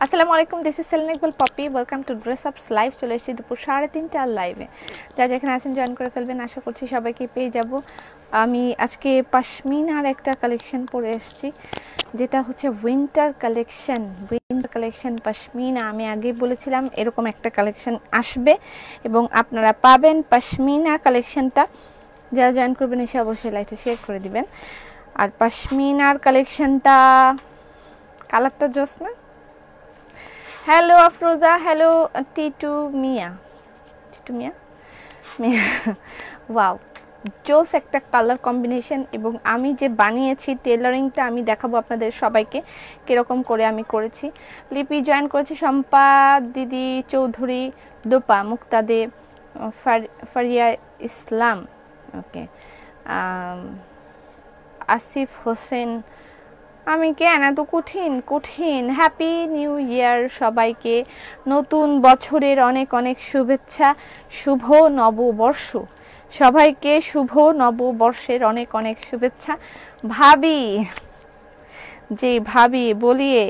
আসসালামু আলাইকুম, this is Selina Iqbal Popy. Welcome to Dress Ups live. চলে এসেছি দুপুর 3:30টার লাইভে। যা যেখানে আছেন জয়েন করে ফেলবেন, আশা করছি সবাইকে পেয়ে যাব। আমি আজকে পশমিনার একটা কালেকশন পরে এসেছি, যেটা হচ্ছে উইন্টার কালেকশন পশমিনা। আমি আগেই বলেছিলাম এরকম একটা কালেকশন আসবে এবং আপনারা পাবেন পশমিনা কালেকশনটা। যারা জয়েন করবেন এসে অবশ্যই লাইভটা শেয়ার করে দিবেন। আর পশমিনার কালেকশনটা কালারটা জোস না? হ্যালো আফরোজা, হ্যালো টিটু মিয়া, ওয়াও, জোস একটা কালার কম্বিনেশন। এবং আমি যে বানিয়েছি টেলারিংটা আমি দেখাবো আপনাদের সবাইকে কীরকম করে আমি করেছি। লিপি জয়েন করেছি, শম্পা দিদি চৌধুরী, লোপা মুক্তাদে, ফারিয়া ইসলাম, ওকে, আসিফ হোসেন। আমি কেন এত কঠিন। হ্যাপি নিউ ইয়ার সবাইকে, নতুন বছরের অনেক অনেক শুভেচ্ছা, শুভ নববর্ষ সবাইকে, শুভ নববর্ষের অনেক অনেক শুভেচ্ছা। ভাবি বলিয়ে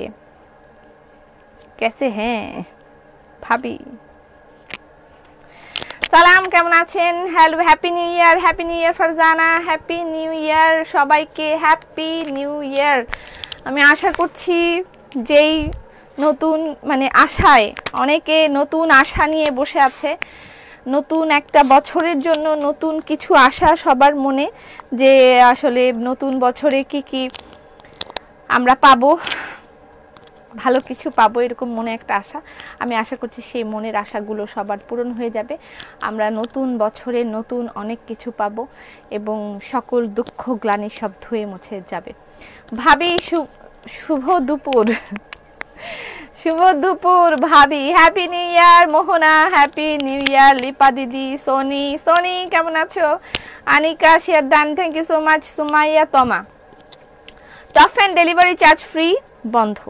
कैसे हैं ভাবি, সালাম, কেমন আছেন? হ্যালো, হ্যাপি নিউ ইয়ার ফারজানা, হ্যাপি নিউ ইয়ার সবাইকে, হ্যাপি নিউ ইয়ার। আমি আশা করছি যেই নতুন আশায় অনেকে নতুন আশা নিয়ে বসে আছে, নতুন একটা বছরের জন্য নতুন কিছু আশা সবার মনে, যে আসলে নতুন বছরে কি আমরা পাবো, ভালো কিছু পাবো, এরকম মনে একটা আশা। আমি আশা করছি সেই মনের আশাগুলো সবার পূরণ হয়ে যাবে। আমরা নতুন বছরে নতুন অনেক কিছু পাবো এবং সকল দুঃখ গ্লানি সব ধুয়ে মুছে যাবে। ভাবি শুভ দুপুর ভাবি, happy new year. Mohona, happy new year. Lipa দিদি, সোনি কেমন আছো? Anika share done, thank you so much. Sumaiya Toma, top and delivery charge free বন্ধ,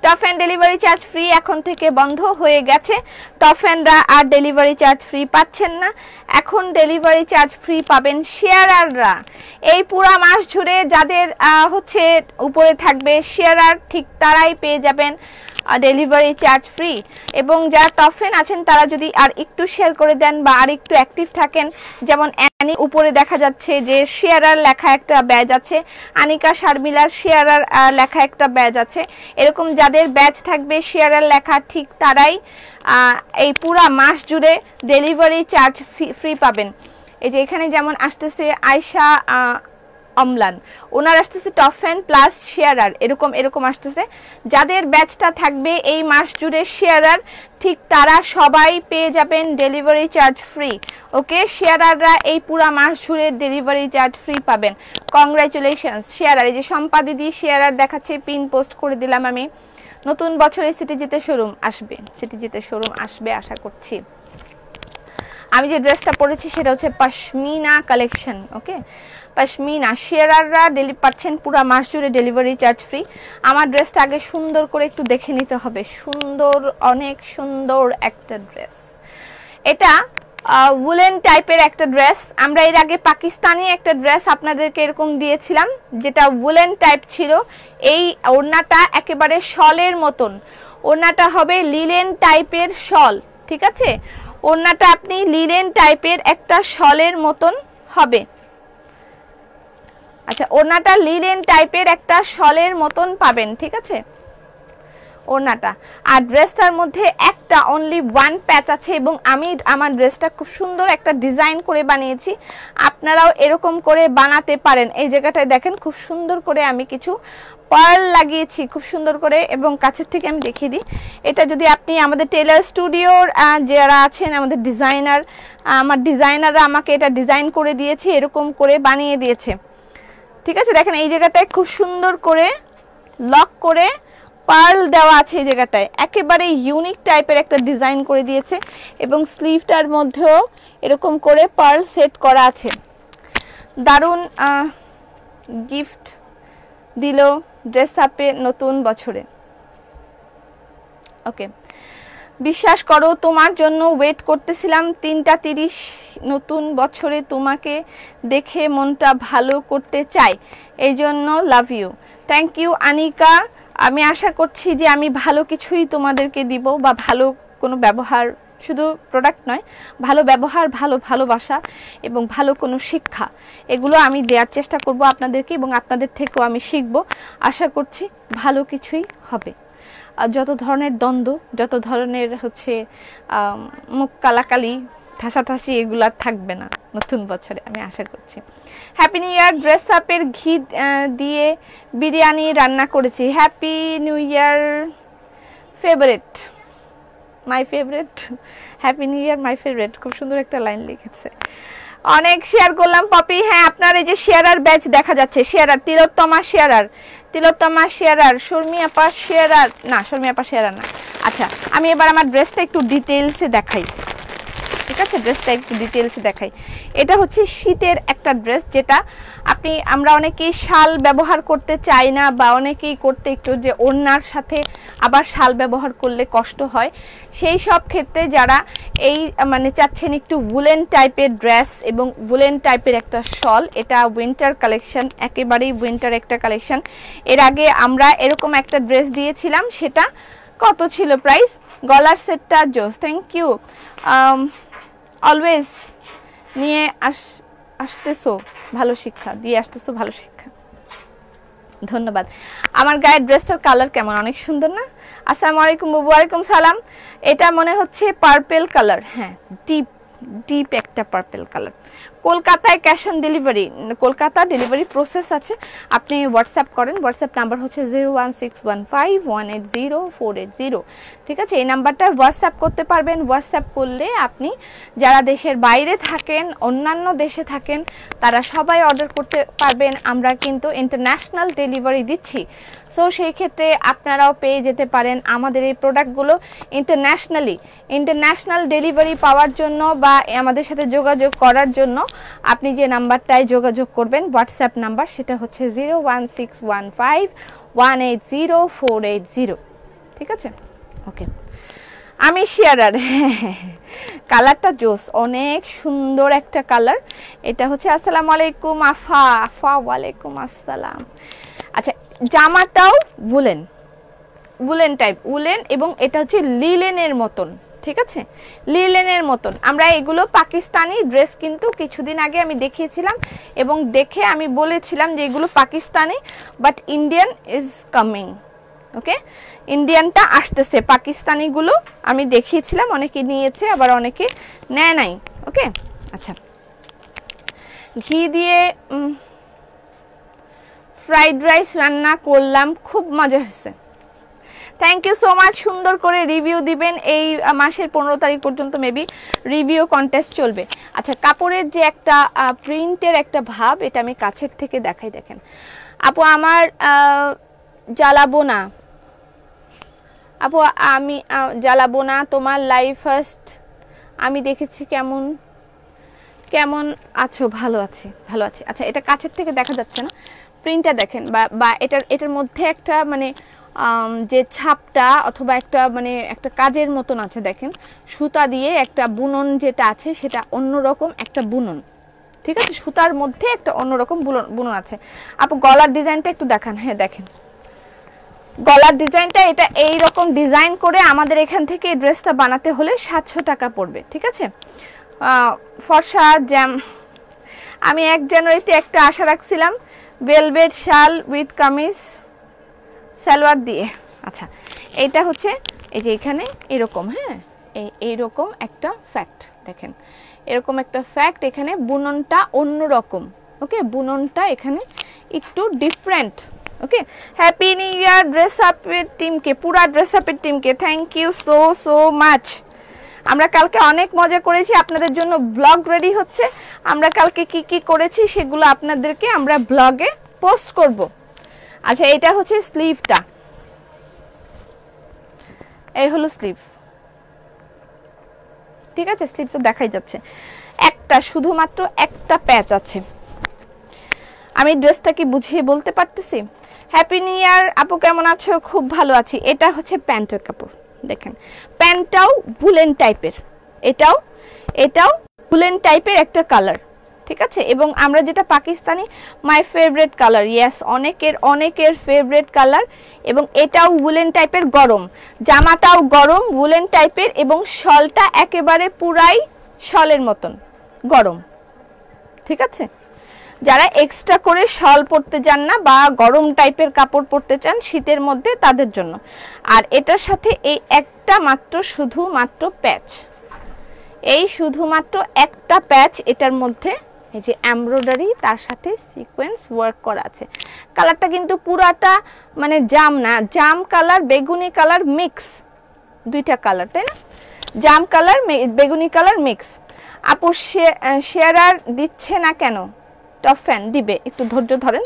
top and delivery charge free এখন থেকে বন্ধ হয়ে গেছে। টপ অ্যান্ডরা আর ডেলিভারি চার্জ ফ্রি পাচ্ছেন না, এখন ডেলিভারি চার্জ ফ্রি পাবেন শেয়ারাররা। এই পুরো মাস জুড়ে যাদের হচ্ছে উপরে থাকবে শেয়ারার, ঠিক তারাই পেয়ে যাবেন ডেলিভারি চার্জ ফ্রি। এবং যারা টপ ফ্যান আছেন তারা যদি আর একটু শেয়ার করে দেন বা আর একটু অ্যাক্টিভ থাকেন, যেমন অ্যানি উপরে দেখা যাচ্ছে যে শেয়ারার লেখা একটা ব্যাজ আছে, আনিকা শারমিলার শেয়ারার লেখা একটা ব্যাজ আছে, এরকম যাদের ব্যাজ থাকবে শেয়ারার লেখা, ঠিক তারাই এই পুরা মাস জুড়ে ডেলিভারি চার্জ ফ্রি পাবেন। এই যে এখানে যেমন আসতেছে আয়শা অমলান, ওনার আসতেছে টপ ফ্যান প্লাস শেয়ারার, এরকম আসতেছে। যাদের ব্যাচটা থাকবে এই মাস জুড়ে শেয়ারার, ঠিক তারা সবাই পেয়ে যাবেন ডেলিভারি চার্জ ফ্রি। ওকে, শেয়ারাররা এই পুরা মাস জুড়ে ডেলিভারি চার্জ ফ্রি পাবেন। কংগ্রাচুলেশনস শেয়ারার। এই যে শম্পা দিদি শেয়ারার দেখাচ্ছে, পিন পোস্ট করে দিলাম আমি। নতুন বছরে সিটিজিতে শোরুম আসবে আশা করছি। আমি যে ড্রেসটা পরেছি সেটা হচ্ছে পশমিনা কালেকশন। ওকে, পশমিনা শেয়ারাররা পাচ্ছেন পুরো মাস জুড়ে ডেলিভারি চার্জ ফ্রি। আমার ড্রেসটা আগে সুন্দর করে একটু দেখে নিতে হবে, অনেক সুন্দর একটা ড্রেস। এটা উলেন টাইপের একটা ড্রেস। আমরা এর আগে পাকিস্তানি একটা ড্রেস আপনাদেরকে এরকম দিয়েছিলাম, যেটা উলেন টাইপ ছিল। এই ওড়নাটা একেবারে শলের মতন, ওড়নাটা হবে লিলেন টাইপের শল, ঠিক আছে? ওড়নাটা আপনি লিলেন টাইপের একটা শলের মতন হবে। আচ্ছা, ওড়নাটা লিলেন টাইপের একটা শলের মতন পাবেন, ঠিক আছে ওড়নাটা। আর ড্রেসটার মধ্যে একটা অনলি ওয়ান প্যাচ আছে এবং আমি আমার ড্রেসটা খুব সুন্দর একটা ডিজাইন করে বানিয়েছি, আপনারাও এরকম করে বানাতে পারেন। এই জায়গাটায় দেখেন খুব সুন্দর করে আমি কিছু পার্ল লাগিয়েছি, খুব সুন্দর করে। এবং কাছের থেকে আমি দেখিয়ে দিই, এটা যদি আপনি আমাদের টেলার স্টুডিওর যারা আছেন, আমাদের ডিজাইনার, আমার ডিজাইনাররা আমাকে এটা ডিজাইন করে দিয়েছে, এরকম করে বানিয়ে দিয়েছে, ঠিক আছে? দেখেন এই জায়গাটায় খুব সুন্দর করে লক করে পার্ল দেওয়া আছে, এই জায়গাটায় একেবারে ইউনিক টাইপের একটা ডিজাইন করে দিয়েছে। এবং স্লিভটার মধ্যেও এরকম করে পার্ল সেট করা আছে। দারুণ গিফট দিল ড্রেস আপে নতুন বছরে। ওকে, বিশ্বাস করো তোমার জন্য ওয়েট করতেছিলাম 3:30 নতুন বছরে তোমাকে দেখে মনটা ভালো করতে চাই, এই জন্য love you. Thank you Anika আমি আশা করছি যে আমি ভালো কিছুই তোমাদেরকে দিব, বা ভালো কোনো ব্যবহার, শুধু প্রোডাক্ট নয়, ভালো ব্যবহার, ভালো ভালোবাসা এবং ভালো কোনো শিক্ষা, এগুলো আমি দেওয়ার চেষ্টা করব আপনাদেরকে, এবং আপনাদের থেকেও আমি শিখব। আশা করছি ভালো কিছুই হবে। যত ধরনের দ্বন্দ্ব, যত ধরনের হচ্ছে মুখ কালাকালি, ঠাসাঠাসি, এগুলো থাকবে না নতুন বছরে, আমি আশা করছি। হ্যাপি নিউ ইয়ার। ড্রেস আপের ঘি দিয়ে বিরিয়ানি রান্না করেছি। Happy new year favourite, my favourite. Happy new year my favourite, খুব সুন্দর একটা লাইন লিখেছে। অনেক শেয়ার করলাম পপি। হ্যাঁ, আপনার এই যে শেয়ারার ব্যাচ দেখা যাচ্ছে, শেয়ারার তিলোত্তমা শেয়ারার, তিলোত্তমা শেয়ারার, শর্মি আপা শেয়ারার, না শর্মি আপা শেয়ারার না। আচ্ছা, আমি এবার আমার ড্রেসটা একটু ডিটেইলসে দেখাই, ঠিক আছে? ড্রেসটা একটু ডিটেইলসে দেখাই। এটা হচ্ছে শীতের একটা ড্রেস, যেটা আমরা অনেকেই শাল ব্যবহার করতে চাই না, বা অনেকেই করতে একটু যে ওড়নার সাথে আবার শাল ব্যবহার করলে কষ্ট হয়, সেই সব ক্ষেত্রে যারা এই মানে চাচ্ছেন একটু উলেন টাইপের ড্রেস এবং উলেন টাইপের একটা শল, এটা উইন্টার কালেকশন, একেবারেই উইন্টার একটা কালেকশন। এর আগে আমরা এরকম একটা ড্রেস দিয়েছিলাম, সেটা কত ছিল প্রাইস? গলার সেটটা জোস, থ্যাংক ইউ। অলওয়েজ নিয়ে আসতেছো ভালো শিক্ষা, দিয়ে আসতেছো ভালো শিক্ষা, ধন্যবাদ। আমার গায়ের ড্রেসটার কালার কেমন? অনেক সুন্দর না? আসসালামু আলাইকুম বুবু। ওয়ালাইকুম সালাম। এটা মনে হচ্ছে পার্পল কালার, হ্যাঁ, ডিপ একটা পার্পল কালার। কলকাতায় cash on delivery, Kolkata delivery process আছে। আপনি হোয়াটসঅ্যাপ করেন, হোয়াটসঅ্যাপ নাম্বার হচ্ছে 01615180480, ঠিক আছে? এই নাম্বারটা হোয়াটসঅ্যাপ করতে পারবেন। হোয়াটসঅ্যাপ করলে আপনি যারা দেশের বাইরে থাকেন, অন্যান্য দেশে থাকেন, তারা সবাই অর্ডার করতে পারবেন। আমরা কিন্তু ইন্টারন্যাশনাল ডেলিভারি দিচ্ছি, সো সেই ক্ষেত্রে আপনারাও পেয়ে যেতে পারেন আমাদের এই প্রোডাক্টগুলো ইন্টারন্যাশনাল ডেলিভারি পাওয়ার জন্য, বা আমাদের সাথে যোগাযোগ করার জন্য আপনি যে নাম্বারটায় যোগাযোগ করবেন, হোয়াটসঅ্যাপ নাম্বার, সেটা হচ্ছে 01615180480, ঠিক আছে? ওকে, আমি শেয়ারার। কালারটা জোস, অনেক সুন্দর একটা কালার। এটা হচ্ছে, আসসালামু আলাইকুম আফা। ওয়ালাইকুম আসসালাম। আচ্ছা, জামাটাও উলেন টাইপ, উলেন, এবং এটা হচ্ছে লিলেনের মতন, ঠিক আছে? লিলেনের মতন। আমরা এগুলো পাকিস্তানি ড্রেস কিন্তু কিছুদিন আগে আমি দেখিয়েছিলাম, এবং দেখে আমি বলেছিলাম যে এগুলো Pakistani, but Indian is coming. Okay, ইন্ডিয়ানটা আসতেছে। পাকিস্তানিগুলো আমি দেখিয়েছিলাম, অনেকে নিয়েছে, আবার অনেকে নেয় নাই। ওকে, আচ্ছা, ঘি দিয়ে ফ্রাইড রাইস রান্না করলাম, খুব মজা হয়েছে। Thank you so much. সুন্দর করে রিভিউ দিবেন। এই মাসের 15 তারিখ পর্যন্ত মেবি রিভিউ কন্টেস্ট চলবে। আচ্ছা, কাপড়ের যে একটা প্রিন্টের একটা ভাব, এটা আমি কাছের থেকে দেখাই। দেখেন আপু, আমার জ্বালাবো না আপু, আমি জ্বালাবো না, তোমার লাইভ ফার্স্ট আমি দেখেছি। কেমন আছো? ভালো আছি। আচ্ছা, এটা কাছের থেকে দেখা যাচ্ছে না, প্রিন্টটা দেখেন, বা এটার মধ্যে একটা মানে যে ছাপটা, অথবা একটা মানে একটা কাজের মতন আছে। দেখেন, সুতা দিয়ে একটা বুনন যেটা আছে, সেটা অন্যরকম একটা বুনন, ঠিক আছে? সুতার মধ্যে একটা অন্যরকম বুনন আছে। আপু, গলার ডিজাইনটা একটু দেখান। হ্যাঁ, দেখেন গলার ডিজাইনটা, এটা এইরকম ডিজাইন করে আমাদের এখান থেকে এই ড্রেসটা বানাতে হলে 700 টাকা পড়বে, ঠিক আছে? ফর্সা জ্যাম। আমি 1 জানুয়ারিতে একটা আশা রাখছিলাম, ভেলভেট শাল উইথ কামিজ সালোয়ার দিয়ে। আচ্ছা, এইটা হচ্ছে এই যে এখানে এরকম, হ্যাঁ, এইরকম একটা ফ্যাক্ট, দেখেন এরকম একটা ফ্যাক্ট, এখানে বুননটা অন্যরকম। ওকে, বুননটা এখানে একটু ডিফারেন্ট। ওকে, হ্যাপি নিউ ইয়ার ড্রেস আপের টিমকে, পুরা ড্রেস আপের টিমকে থ্যাংক ইউ সো মাচ। আমরা কালকে অনেক মজা করেছি, আপনাদের জন্য ব্লগ রেডি হচ্ছে। আমরা কালকে কি করেছি সেগুলো আপনাদেরকে আমরা ব্লগে পোস্ট করব। আচ্ছা, এটা হচ্ছে স্লিভটা, এই হলো স্লিভ, ঠিক আছে? স্লিভ তো দেখাই যাচ্ছে, একটা শুধুমাত্র একটা প্যাচ আছে। আমি ড্রেসটা কি বুঝিয়ে বলতে পারতেছি? হ্যাপি নিউ ইয়ার আপু, কেমন আছো? খুব ভালো আছি। এটা হচ্ছে প্যান্টের কাপড়, দেখেন প্যান্টটাও উলেন টাইপের, এটাও উলেন টাইপের একটা কালার, ঠিক আছে। এবং আমরা যেটা Pakistani my favourite colour, yes অনেকের ফেভারিট কালার। এবং এটাও উলেন টাইপের, গরম জামাটাও গরম উলেন টাইপের, এবং শলটা একেবারে পুরাই শলের মতন গরম, ঠিক আছে। যারা এক্সট্রা করে শল পরতে চান না বা গরম টাইপের কাপড় পরতে চান শীতের মধ্যে, তাদের জন্য। আর এটার সাথে এই একটা মাত্র শুধুমাত্র প্যাচ, এই শুধুমাত্র একটা প্যাচ এটার মধ্যে, এই যে এমব্রয়ডারি তার সাথে সিকোয়েন্স ওয়ার্ক করা আছে। কালারটা কিন্তু পুরাটা মানে জাম না, জাম কালার বেগুনি কালার মিক্স, দুইটা কালার, তাই না? জাম কালার বেগুনি কালার মিক্স। আপু শেয়ারার দিচ্ছে না কেন? টপ ফ্যান দিবে, একটু ধৈর্য ধরেন,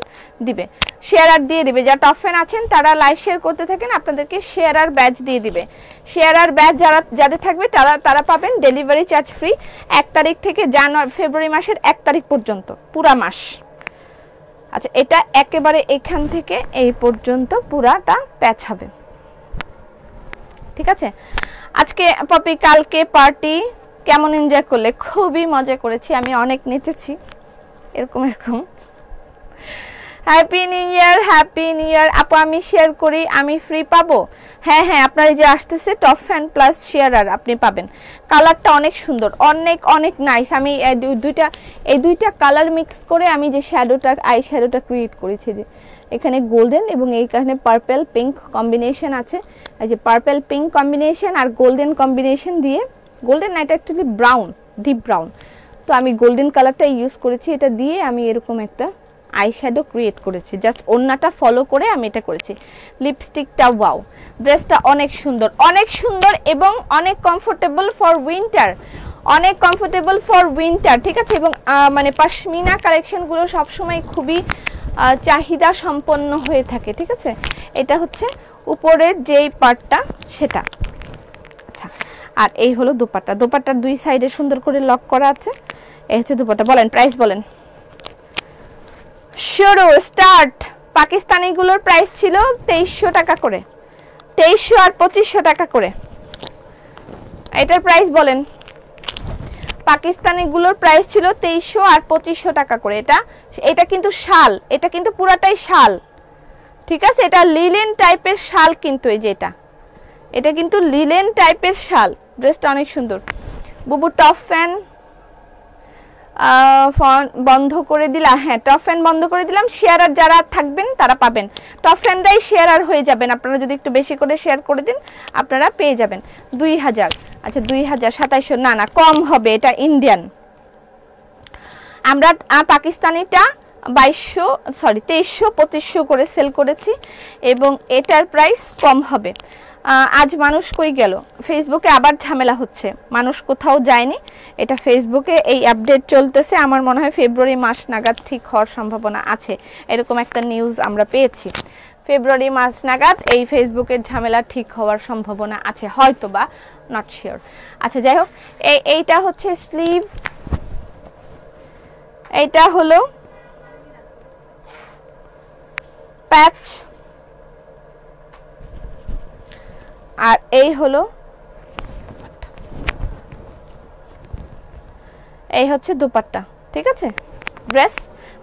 দিবে, শেয়ারার দিয়ে দিবে। যারা টপ ফ্যান আছেন তারা লাইভ শেয়ার করতে থাকেন, আপনাদেরকে শেয়ারার ব্যাচ দিয়ে দিবে। শেয়ারার ব্যাচ যাদের থাকবে তারা পাবেন ডেলিভারি চার্জ ফ্রি 1 তারিখ থেকে ফেব্রুয়ারি মাসের 1 তারিখ পর্যন্ত, পুরা মাস। আচ্ছা, এটা একেবারে এখান থেকে এই পর্যন্ত পুরাটা প্যাচ হবে, ঠিক আছে। আজকে পপি কালকে পার্টি কেমন এনজয় করলে? খুবই মজা করেছি, আমি অনেক নেচেছি, এরকম হ্যাপি নিউ ইয়ার। আপু আমি শেয়ার করি, আমি ফ্রি পাবো? হ্যাঁ, আপনার এই যে আসতেছে টপ ফ্যান প্লাস শেয়ারার আপনি পাবেন। কালারটা অনেক সুন্দর, অনেক নাইস। আমি এই দুইটা কালার মিক্স করে আমি যে আই শ্যাডোটা ক্রিয়েট করেছি, যে এখানে গোল্ডেন এবং এইখানে পার্পল পিঙ্ক কম্বিনেশন আছে। এই যে পার্পল পিঙ্ক কম্বিনেশন আর গোল্ডেন কম্বিনেশন দিয়ে, গোল্ডেন না, এটা অ্যাকচুয়ালি ব্রাউন, ডিপ ব্রাউন, তো আমি গোল্ডেন কালারটা ইউজ করেছি। এটা দিয়ে আমি এরকম একটা আই শ্যাডো ক্রিয়েট করেছি, জাস্ট ওড়নাটা ফলো করে আমি এটা করেছি। লিপস্টিকটা ওয়াও, ড্রেসটা অনেক সুন্দর এবং অনেক কমফোর্টেবল ফর উইন্টার, ঠিক আছে। এবং মানে পশমিনা কালেকশনগুলো সবসময় খুবই চাহিদা সম্পন্ন হয়ে থাকে, ঠিক আছে। এটা হচ্ছে উপরের যেই পার্টটা সেটা, আচ্ছা। আর এই হলো দোপাট্টা, দোপাট্টার দুই সাইডে সুন্দর করে লক করা আছে। এই হচ্ছে দোপাট্টা। বলেন প্রাইস বলেন। শুরু স্টার্ট। পাকিস্তানি গুলোর প্রাইস ছিল 2300 টাকা করে, 2300 আর 2500 টাকা করে। এটার প্রাইস বলেন। পাকিস্তানি গুলোর প্রাইস ছিল 2300 আর 2500 টাকা করে। এটা কিন্তু শাল, এটা কিন্তু পুরাটাই শাল, ঠিক আছে। এটা লিলেন টাইপের শাল, কিন্তু এই যে এটা কিন্তু লিলেন টাইপের শাল। ড্রেসটা অনেক সুন্দর। বুবু টপ ফ্যান বন্ধ করে দিলা? হ্যাঁ, টপ ফ্যান বন্ধ করে দিলাম। শেয়ারার যারা থাকবেন তারা পাবেন, টপ ফ্যানরাই শেয়ারার হয়ে যাবেন। আপনারা যদি একটু বেশি করে শেয়ার করে দিন আপনারা পেয়ে যাবেন 2000। আচ্ছা 2000, 2700 না কম হবে, এটা ইন্ডিয়ান। আমরা পাকিস্তানিটা 2300 2500 করে সেল করেছি এবং এটার প্রাইস কম হবে। আজ মানুষ কই গেল? ফেসবুকে আবার ঝামেলা হচ্ছে, মানুষ কোথাও যায়নি। এটা ফেসবুকে এই আপডেট চলতেছে, আমার মনে হয় ফেব্রুয়ারি মাস নাগাদ ঠিক হওয়ার সম্ভাবনা আছে, এরকম একটা নিউজ আমরা পেয়েছি। ফেব্রুয়ারি মাস নাগাদ এই ফেসবুকের ঝামেলা ঠিক হওয়ার সম্ভাবনা আছে, হয়তো বা, নট শিওর। আচ্ছা যাই হোক, এইটা হচ্ছে স্লিভ, এইটা হলো প্যাচ, আর এই হলো, এই হচ্ছে দুপাট্টা, ঠিক আছে। ড্রেস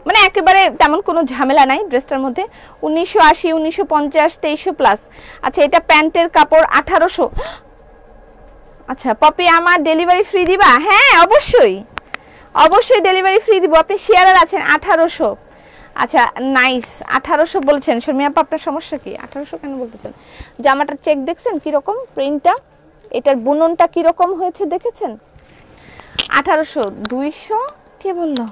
মানে একেবারে তেমন কোনো ঝামেলা নাই ড্রেসটার মধ্যে। 1980, 1950, 2300 প্লাস। আচ্ছা এটা প্যান্টের কাপড় 1800। আচ্ছা পপি আমার ডেলিভারি ফ্রি দিবা? হ্যাঁ অবশ্যই ডেলিভারি ফ্রি দিব। আপনি শেয়ারার আছেন 1800। আচ্ছা নাইস, 1800 বলছেন। শর্মিয়া আপা আপনার সমস্যা কি? 1800 কেন বলতেছেন? জামাটার চেক দেখছেন কিরকম প্রিন্টটা, এটার বুননটা কিরকম হয়েছে দেখেছেন? 1800, 200 কে বললো?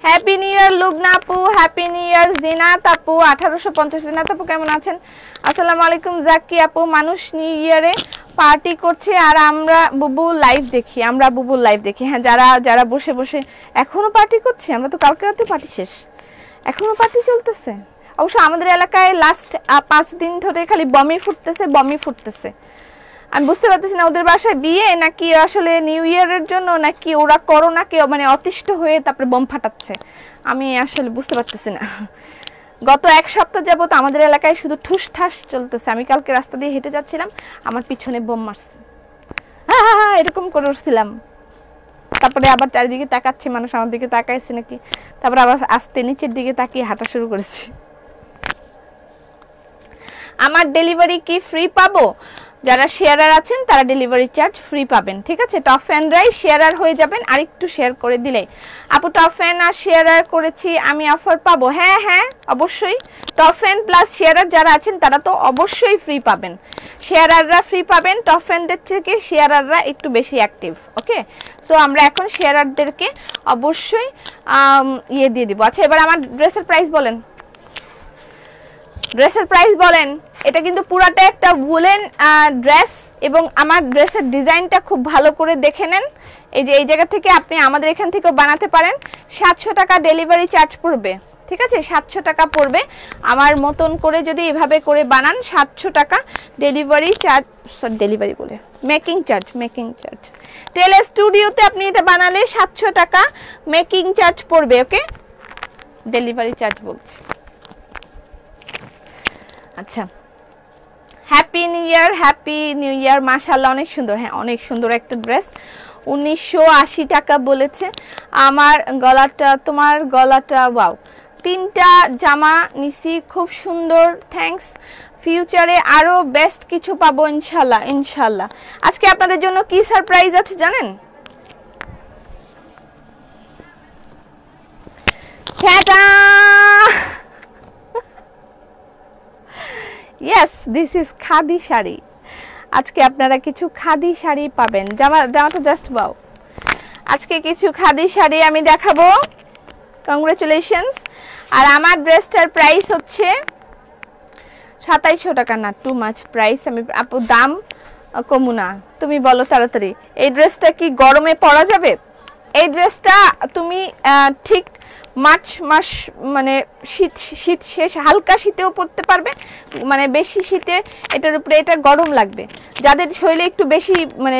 হ্যাপি নিউ ইয়ার লুবনা আপু, হ্যাপি নিউ ইয়ার জিনাত আপু। 1850। জিনাত আপু কেমন আছেন? আসসালামু আলাইকুম জাকি আপু। মানুষ নিউ ইয়ারে পার্টি করছে আর আমরা বুবু লাইভ দেখি, হ্যাঁ যারা বসে বসে এখনো পার্টি করছে। আমরা তো কালকে রাতে পার্টি শেষ, এখনো পার্টি চলতেছে। অবশ্য আমাদের এলাকায় লাস্ট 5 দিন ধরে খালি বমি ফুটতেছে। আমি বুঝতে পারতেছি না ওদের বাসায় বিয়ে নাকি আসলে নিউ ইয়ারের জন্য, নাকি ওরা করোনাকে মানে অতিষ্ঠ হয়ে তারপরে বম ফাটাচ্ছে। আমি আসলে বুঝতে পারতেছি না। গত 1 সপ্তাহ যাবত আমাদের এলাকায় শুধু ঠুস ঠাস চলতেছে। আমি কালকে রাস্তা দিয়ে হেঁটে যাচ্ছিলাম, আমার পিছনে বোম মারছে, এরকম করে উঠছিলাম। তারপরে আবার চারিদিকে তাকাচ্ছি, মানুষ আমার দিকে তাকাইছে নাকি, তারপরে আবার আস্তে নিচের দিকে তাকিয়ে হাঁটা শুরু করেছি। আমার ডেলিভারি কি ফ্রি পাবো? যারা শেয়ারার আছেন তারা ডেলিভারি চার্জ ফ্রি পাবেন, ঠিক আছে। টপ ফ্যানরাই শেয়ারার হয়ে যাবেন, আর একটু শেয়ার করে দিলে। আপু টপ ফ্যান আর শেয়ারার করেছি, আমি অফার পাবো? হ্যাঁ হ্যাঁ অবশ্যই, টপ ফ্যান প্লাস শেয়ারার যারা আছেন তারা তো অবশ্যই ফ্রি পাবেন। শেয়ারাররা ফ্রি পাবেন, টপ ফ্যানদের থেকে শেয়ারাররা একটু বেশি অ্যাক্টিভ। ওকে, সো আমরা এখন শেয়ারারদেরকে অবশ্যই ইয়ে দিয়ে দিব। আচ্ছা এবার আমার ড্রেসের প্রাইস বলেন, ড্রেসের প্রাইস বলেন। এটা কিন্তু পুরাটা একটা উলেন ড্রেস, এবং আমার ড্রেসের ডিজাইনটা খুব ভালো করে দেখে নেন। এই যে এই জায়গা থেকে আপনি আমাদের এখান থেকেও বানাতে পারেন। 700 টাকা ডেলিভারি চার্জ পড়বে, ঠিক আছে, 700 টাকা পড়বে। আমার মতন করে যদি এভাবে করে বানান 700 টাকা ডেলিভারি চার্জ, ডেলিভারি বলে মেকিং চার্জ, মেকিং চার্জ। টেলে স্টুডিওতে আপনি এটা বানালে 700 টাকা মেকিং চার্জ পড়বে। ওকে, ডেলিভারি চার্জ বলছি। আচ্ছা, happy new year, happy new ইয়ার। মাশাআল্লাহ অনেক সুন্দর, হ্যাঁ অনেক সুন্দর একটা ড্রেস। 1980 টাকা বলেছে। আমার গলাটা, তোমার গলাটা ওয়াও। 3টা জামা নিছি, খুব সুন্দর, থ্যাঙ্কস। ফিউচারে আরো বেস্ট কিছু পাবো ইনশাল্লাহ, ইনশাল্লাহ। আজকে আপনাদের জন্য কি সারপ্রাইজ আছে জানেন? Yes, this is khadi sari. আজকে আপনারা কিছু খাদি শাড়ি পাবেন। জামাটা জাস্ট ওয়াও। আজকে কিছু খাদি শাড়ি আমি দেখাবো, কংগ্রেচুলেশনস। আর আমার ড্রেসটার প্রাইস হচ্ছে 2700 টাকা। না, টু মাচ প্রাইস। আমি আপু দাম কমু না, তুমি বলো তাড়াতাড়ি। এই ড্রেসটা কি গরমে পরা যাবে? এই ড্রেসটা তুমি ঠিক মার্চ মাস মানে শীত শেষ, হালকা শীতেও পরতে পারবে, মানে বেশি শীতে এটার উপরে এটা গরম লাগবে। যাদের শরীরে একটু বেশি মানে,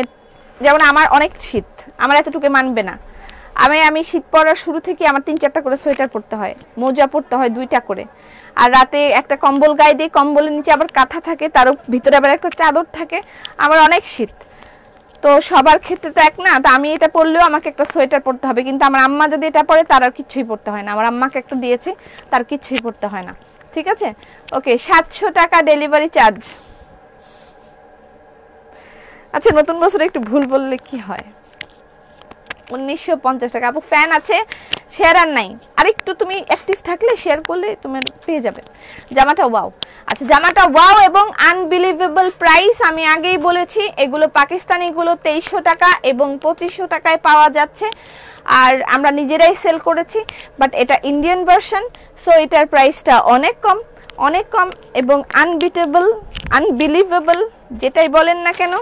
যেমন আমার অনেক শীত, আমার এতটুকু মানবে না। আমি শীত পড়ার শুরু থেকে আমার 3-4টা করে সোয়েটার পরতে হয়, মোজা পরতে হয় 2টা করে, আর রাতে একটা কম্বল গায়ে দিই, কম্বলের নিচে আবার কাঁথা থাকে, তার ভিতরে আবার একটা চাদর থাকে। আমার অনেক শীত, তো সবার ক্ষেত্রে তো এক না। তো আমি এটা পরলেও আমাকে একটা সোয়েটার পরতে হবে, কিন্তু আমার আম্মা যদি এটা পরে তার আর কিছুই পরতে হয় না। আমার আম্মাকে একটা দিয়েছে, তার কিছুই পরতে হয় না, ঠিক আছে। ওকে, 700 টাকা ডেলিভারি চার্জ। আচ্ছা, নতুন বছরে একটু ভুল বললে কি হয়? 1950 টাকা। আপু ফ্যান আছে, শেয়ার আর নাই। আর একটু তুমি অ্যাক্টিভ থাকলে শেয়ার করলে তুমি পেয়ে যাবে। জামাটা ওয়াও। আচ্ছা, জামাটা ওয়াও এবং আনবিলিভেবল প্রাইস। আমি আগেই বলেছি এগুলো পাকিস্তানিগুলো 2300 টাকা এবং 2500 টাকায় পাওয়া যাচ্ছে, আর আমরা নিজেরাই সেল করেছি, বাট এটা ইন্ডিয়ান ভার্সন, সো এটার প্রাইসটা অনেক কম, অনেক কম এবং আনবিলিভেবল, যেটাই বলেন না কেন।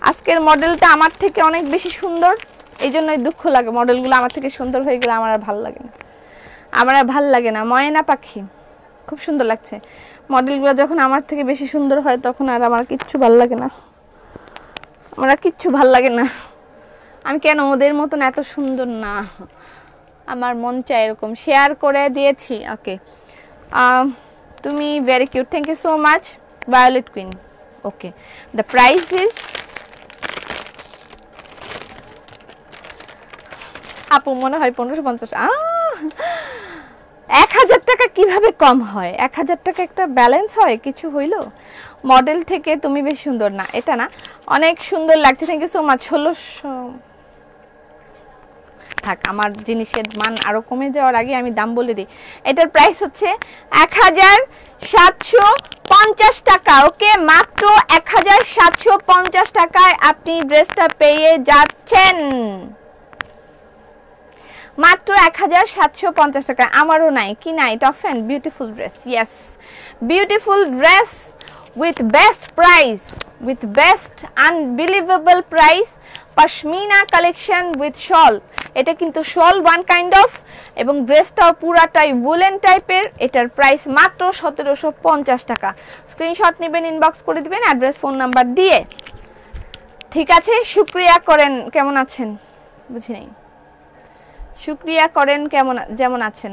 আজকের মডেলটা আমার থেকে অনেক বেশি সুন্দর, এই জন্যই দুঃখ লাগে মডেলগুলো আমার থেকে সুন্দর হয়ে গেলে আমার আর ভালো লাগে না, আমার আর ভালো লাগে না। ময়না পাখি খুব সুন্দর লাগছে। মডেলগুলো যখন আমার থেকে বেশি সুন্দর হয় তখন আর আমার কিচ্ছু ভালো লাগে না, আমার আর কিচ্ছু ভালো লাগে না। আমি কেন ওদের মতন এত সুন্দর না, আমার মন চায় এরকম। শেয়ার করে দিয়েছি। ওকে, তুমি very cute, thank you so much Violet Queen. Okay, the price is, আপু মনে হয় 1550। 1000 টাকা কিভাবে কম হয়? 1000 টাকা একটা ব্যালেন্স হয় কিছু হইলো? মডেল থেকে তুমি বেশ সুন্দর না, এটা না, অনেক সুন্দর লাগছে, থ্যাংক ইউ সো মাচ। 1600 থাক, আমার জিনিসের মান আরো কমে যাওয়ার আগে আমি দাম বলে দিই। এটার প্রাইস হচ্ছে 1750 টাকা। ওকে, মাত্র 1750 টাকায় আপনি ড্রেসটা পেয়ে যাচ্ছেন, মাত্র 1750 টাকা। আমারও নাই, কি নাই? Top fan beautiful dress, yes beautiful dress with best price, with best unbelievable price. Pashmina collection with shawl, এটা কিন্তু শল ওয়ান কাইন্ড অফ, এবং ড্রেসটাও পুরাটাই উলেন টাইপের। এটার প্রাইস মাত্র 1750 টাকা। স্ক্রিনশট নেবেন, ইনবক্স করে দিবেন অ্যাড্রেস ফোন নাম্বার দিয়ে, ঠিক আছে। শুক্রিয়া করেন, কেমন আছেন? বুঝি নাই। শুক্রিয়া করেন কেমন, যেমন আছেন।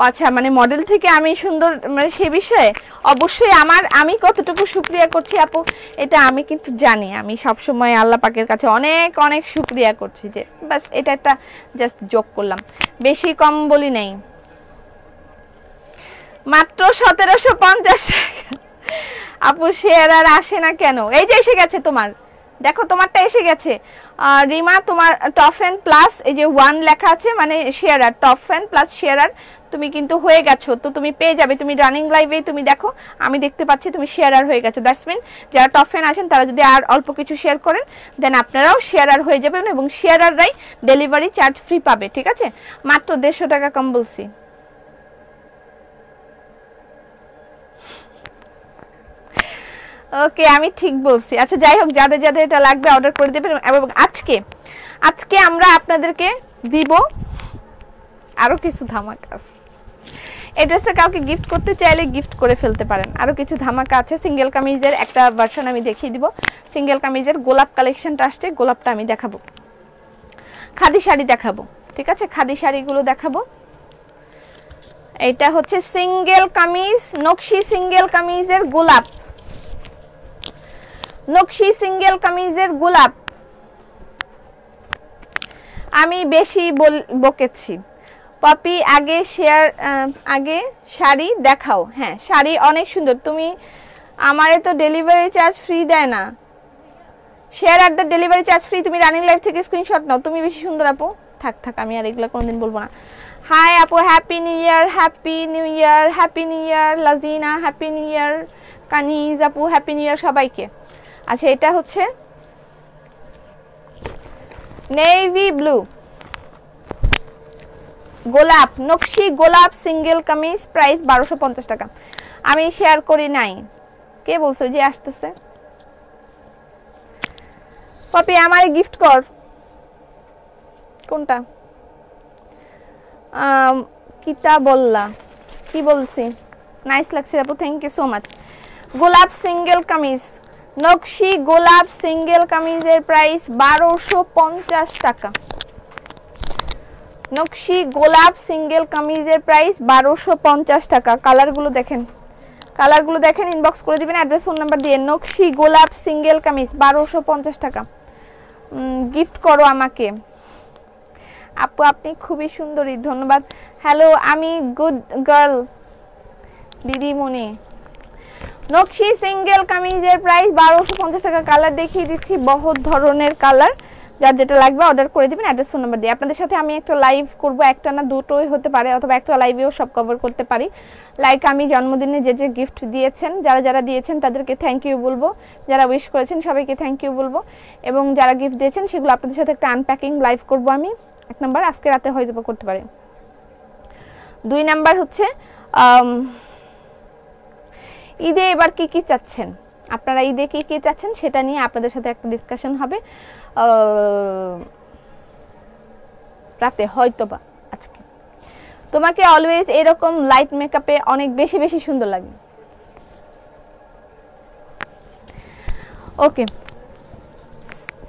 আচ্ছা, মানে মডেল থেকে আমি সুন্দর, মানে সে বিষয়ে অবশ্যই আমি কতটুকু শুকরিয়া করছি আপু, এটা আমি কিন্তু জানি। আমি সব সময় আল্লাহ পাকের কাছে অনেক অনেক শুকরিয়া করছি, যে বাস এটা একটা জাস্ট যোগ করলাম, বেশি কম বলি নাই। মাত্র 1750 টাকা। আপু শেয়ার আর আসে না কেন? এই যে এসে গেছে তোমার, দেখো তোমারটা এসে গেছে। রিমা, তোমার টপ ফ্যান প্লাস এই যে 1 লেখা আছে, মানে শেয়ারার, টপ ফ্যান প্লাস শেয়ারার তুমি কিন্তু হয়ে গেছো, তো তুমি পেয়ে যাবে। তুমি রানিং লাইভে তুমি দেখো, আমি দেখতে পাচ্ছি তুমি শেয়ারার হয়ে গেছো। দ্যাটস মিন যারা টপ ফ্যান আছেন তারা যদি আর অল্প কিছু শেয়ার করেন, দেন আপনারাও শেয়ারার হয়ে যাবেন, এবং শেয়ারাররাই ডেলিভারি চার্জ ফ্রি পাবে। ঠিক আছে, মাত্র 150 টাকা কম বলছি। ওকে, আমি ঠিক বলছি। আচ্ছা যাই হোক, যাদের যাদের এটা লাগবে অর্ডার করে দেবেন। এবং আজকে আমরা আপনাদেরকে দিব আরো কিছু ধামাকা। এই ড্রেসটা কাউকে গিফট করতে চাইলে গিফট করে ফেলতে পারেন। আরো কিছু ধামাকা আছে। সিঙ্গেল কামিজের একটা ভার্সন আমি দেখিয়ে দিব। সিঙ্গেল কামিজের গোলাপ কালেকশনটা আসছে, গোলাপটা আমি দেখাবো। খাদি শাড়ি দেখাবো, ঠিক আছে, খাদি শাড়িগুলো দেখাবো। এটা হচ্ছে সিঙ্গেল কামিজ, নকশি সিঙ্গেল কামিজের গোলাপ, নকশি সিঙ্গেল কামিজের গোলাপ। আমি বেশি বকেছি। পপি, আগে শাড়ি দেখাও। হ্যাঁ, শাড়ি অনেক সুন্দর। তুমি আমারে তো ডেলিভারি চার্জ ফ্রি দেয় না। Share are the delivery charge free. তুমি রানিং লাইভ থেকে স্ক্রিনশট নাও। তুমি বেশি সুন্দর আপু। থাক আমি আর এগুলো কোনোদিন বলবো না। হাই আপু, happy new year, happy new year, happy new year. Lazina, happy new year. Kaniz আপু, হ্যাপি নিউ ইয়ার সবাইকে। আচ্ছা, এটা হচ্ছে নেভি ব্লু গোলাপ, নকশি গোলাপ সিঙ্গেল কামিজ, প্রাইস 1250 টাকা। আমি শেয়ার করি নাই। কে বলছো যে আসতেছে? পপি, আমারে গিফট কর। কোনটা? কিতা বললা? কি বলছি? নাইস লাগছে আপু, থ্যাংক ইউ সো মাচ। গোলাপ সিঙ্গেল কামিজ, নকশি গোলাপ সিঙ্গেল কামিজের প্রাইস 1250 টাকা। নকশি গোলাপ সিঙ্গেল কামিজের প্রাইস 1250 টাকা। কালারগুলো দেখেন, ইনবক্স করে দিবেন অ্যাড্রেস ফোন নাম্বার দিয়ে। নকশি গোলাপ সিঙ্গেল কামিজ 1250 টাকা। গিফট করো আমাকে। আপু আপনি খুবই সুন্দরী, ধন্যবাদ। হ্যালো, আমি গুড গার্ল দিদিমণি। নকশি সিঙ্গেল কামিজের প্রাইস 1250 টাকা। কালার দেখিয়ে দিচ্ছি, বহুত ধরনের কালার। যার যেটা লাগবে অর্ডার করে দিবেন অ্যাড্রেস ফোন নাম্বার দিয়ে। আপনাদের সাথে আমি একটা লাইভ করব, একটা না দুটোই হতে পারে, অথবা একটা লাইভেও সব কভার করতে পারি। লাইক আমি জন্মদিনে যে গিফট দিয়েছেন, যারা দিয়েছেন তাদেরকে থ্যাংক ইউ বলবো, যারা উইশ করেছেন সবাইকে থ্যাংক ইউ বলবো, এবং যারা গিফট দিয়েছেন সেগুলো আপনাদের সাথে একটা আনপ্যাকিং লাইভ করব আমি। 1 নাম্বার আজকে রাতে হয়তো করতে পারি। 2 নাম্বার হচ্ছে ঈদে এবার কি চাচ্ছেন আপনারা, ঈদে কি চাচ্ছেন সেটা নিয়ে আপনাদের সাথে একটা ডিসকাশন হবে রাতে হয়তোবা আজকে। তোমাকে অলওয়েজ এরকম লাইট মেকআপে অনেক বেশি সুন্দর লাগে। ওকে,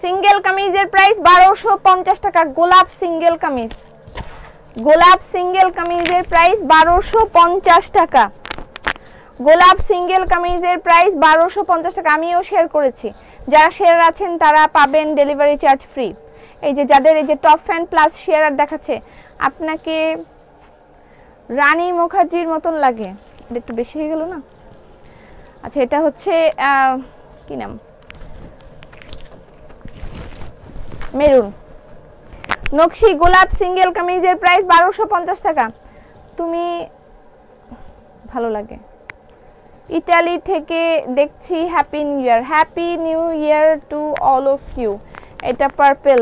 সিঙ্গেল কামিজের প্রাইস 1250 টাকা। গোলাপ সিঙ্গেল কামিজ, গোলাপ সিঙ্গেল কামিজের প্রাইস 1250 টাকা। গোলাপ সিঙ্গেল কামিজের প্রাইস 1250 টাকা। আমিও শেয়ার করেছি, যারা শেয়ার আছেন তারা পাবেন ডেলিভারি চার্জ ফ্রি। এই যে যাদের এই যে টপ ফ্যান প্লাস শেয়ার দেখাচ্ছে, আপনাকে রানী মুখার্জির মতন লাগে। এটা একটু বেশি হয়ে গেল না? আচ্ছা, এটা হচ্ছে কি নাম, মেরুন। নকশি গোলাপ সিঙ্গেল কামিজের প্রাইস 1250 টাকা। তুমি ভালো লাগে। ইতালি থেকে দেখছি, happy new year. Happy new year to all of you. এটা পার্পল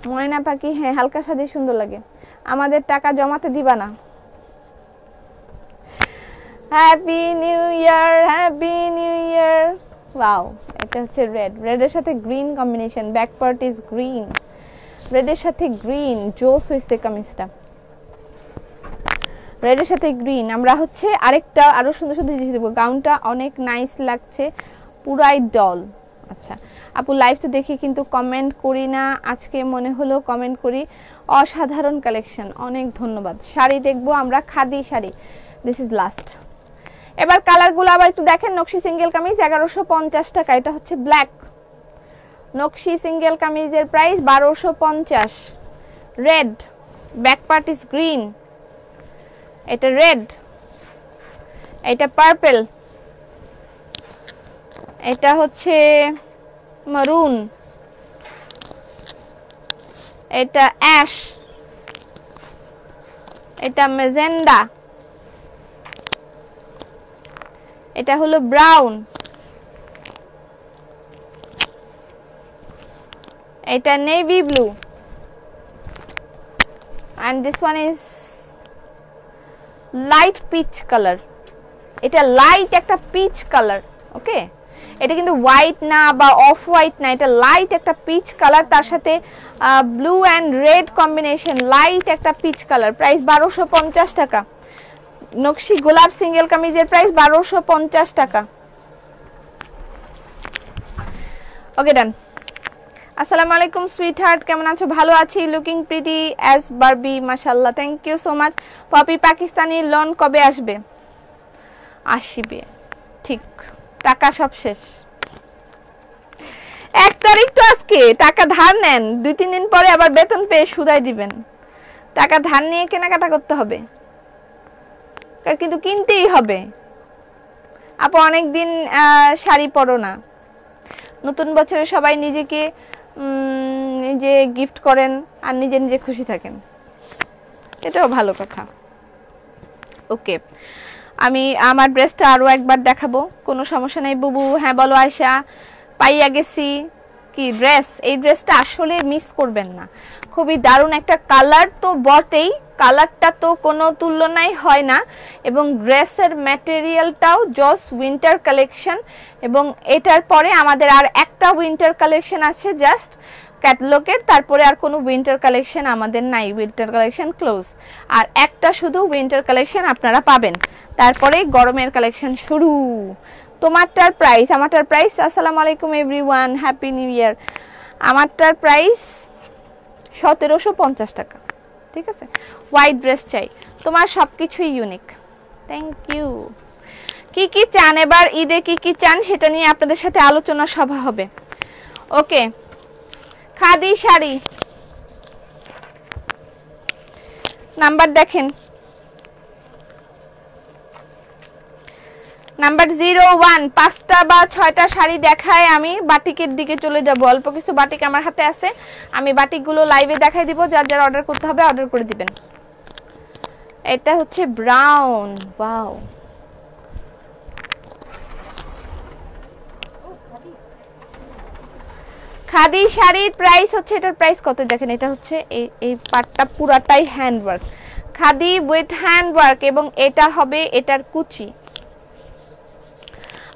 ময়না পাখি। হ্যাঁ, হালকা সাজে সুন্দর লাগে। আমাদের টাকা জমাতে দিবা না। Happy new year, happy new year. Wow, এটা হচ্ছে রেডের সাথে green combination. Back part is green, রেডের সাথে গ্রিন। জোস হইছে কামিজটা, রেডের সাথে গ্রিন। আমরা হচ্ছে আরেকটা আরো সুন্দর জিনিস দেবো। গাউনটা অনেক নাইস লাগছে, পুরাই ডল। আচ্ছা আপু, লাইভ তো দেখি কিন্তু কমেন্ট করি না, আজকে মনে হলো কমেন্ট করি। অসাধারণ কালেকশন, অনেক ধন্যবাদ। শাড়ি দেখবো আমরা, khadi sari, this is last. এবার কালারগুলো আবার একটু দেখেন। নকশি সিঙ্গেল কামিজ 1150 টাকা, এটা হচ্ছে ব্ল্যাক। নকশি সিঙ্গেল কামিজের price 1250। Red, back part is green, এটা রেড, এটা পার্পল, এটা হচ্ছে মারুন, এটা অ্যাশ, এটা মেজেন্ডা, এটা হলো ব্রাউন, এটা navy blue, and this one is light peach color, এটা লাইট একটা পিচ কালার। ওকে, এটা কিন্তু হোয়াইট না বা অফ হোয়াইট না, এটা লাইট একটা পিচ কালার, তার সাথে blue and red combination, light একটা পিচ কালার। প্রাইস 1250 টাকা। নকশি গোলাপ সিঙ্গেল কামিজের প্রাইস 1250 টাকা। ওকে, ডান। আসসালামু আলাইকুম সুইট হার্ট, কেমন আছো? ভালো আছি। লুকিং প্রিটি অ্যাজ বারবি, মাশাআল্লাহ, thank you so much. Popy, Pakistani lawn কবে আসবে? আসবে, ঠিক, টাকা সব শেষ। 1 তারিখ তো আজকে, টাকা ধার নেন, 2-3 দিন পরে আবার বেতন পেয়ে সুদাই দিবেন। টাকা ধার নিয়ে কেনাকাটা করতে হবে, কিন্তু কিনতেই হবে। আপু অনেকদিন শাড়ি পরো না। নতুন বছরে সবাই নিজেকে নিজে গিফট করেন আর নিজে নিজে খুশি থাকেন, এটাও ভালো কথা। ওকে, আমি আমার ড্রেসটা আরো একবার দেখাবো, কোনো সমস্যা নেই বুবু। হ্যাঁ বলো আয়শা, পাইয়া গেছি। কি ড্রেস, এই ড্রেসটা আসলে মিস করবেন না, খুবই দারুণ একটা কালার তো বটেই, কালারটা তো কোনো তুলনাই হয় না, এবং ড্রেসের ম্যাটেরিয়ালটাও জস উইন্টার কালেকশন। এবং এটার পরে আমাদের আর একটা উইন্টার কালেকশন আছে জাস্ট ক্যাটালগের, তারপরে আর কোনো উইন্টার কালেকশন আমাদের নাই, উইন্টার কালেকশন ক্লোজ। আর একটা শুধু উইন্টার কালেকশন আপনারা পাবেন, তারপরে গরমের কালেকশন শুরু। তোমারটার প্রাইস, আমারটার প্রাইস, আসসালামু আলাইকুম এভরিওয়ান, হ্যাপি নিউ ইয়ার। আমারটার প্রাইস 1750 টাকা, ঠিক আছে। হোয়াইট ড্রেস চাই, তোমার সবকিছুই ইউনিক, থ্যাংক ইউ। কি কি চান এবার ঈদে, কি কি চান সেটা নিয়ে আপনাদের সাথে আলোচনা সভা হবে। ওকে, খাদি শাড়ি নাম্বার দেখেন, নাম্বার 01। 5টা বা 6টা শাড়ি দেখায় আমি বাটিকের দিকে চলে যাব। অল্প কিছু বাটিক আমার হাতে আছে, আমি বাটিকগুলো লাইভে দেখাই দিব, যার যার অর্ডার করতে হবে অর্ডার করে দিবেন। এটা হচ্ছে ব্রাউন, ওয়াও, খাদি শাড়ির প্রাইস হচ্ছে, এটার প্রাইস কত দেখেন, এটা হচ্ছে এই পাটটা পুরাটাই হ্যান্ডওয়ার্ক, খাদি উইথ হ্যান্ডওয়ার্ক, এবং এটা হবে এটার কুচি।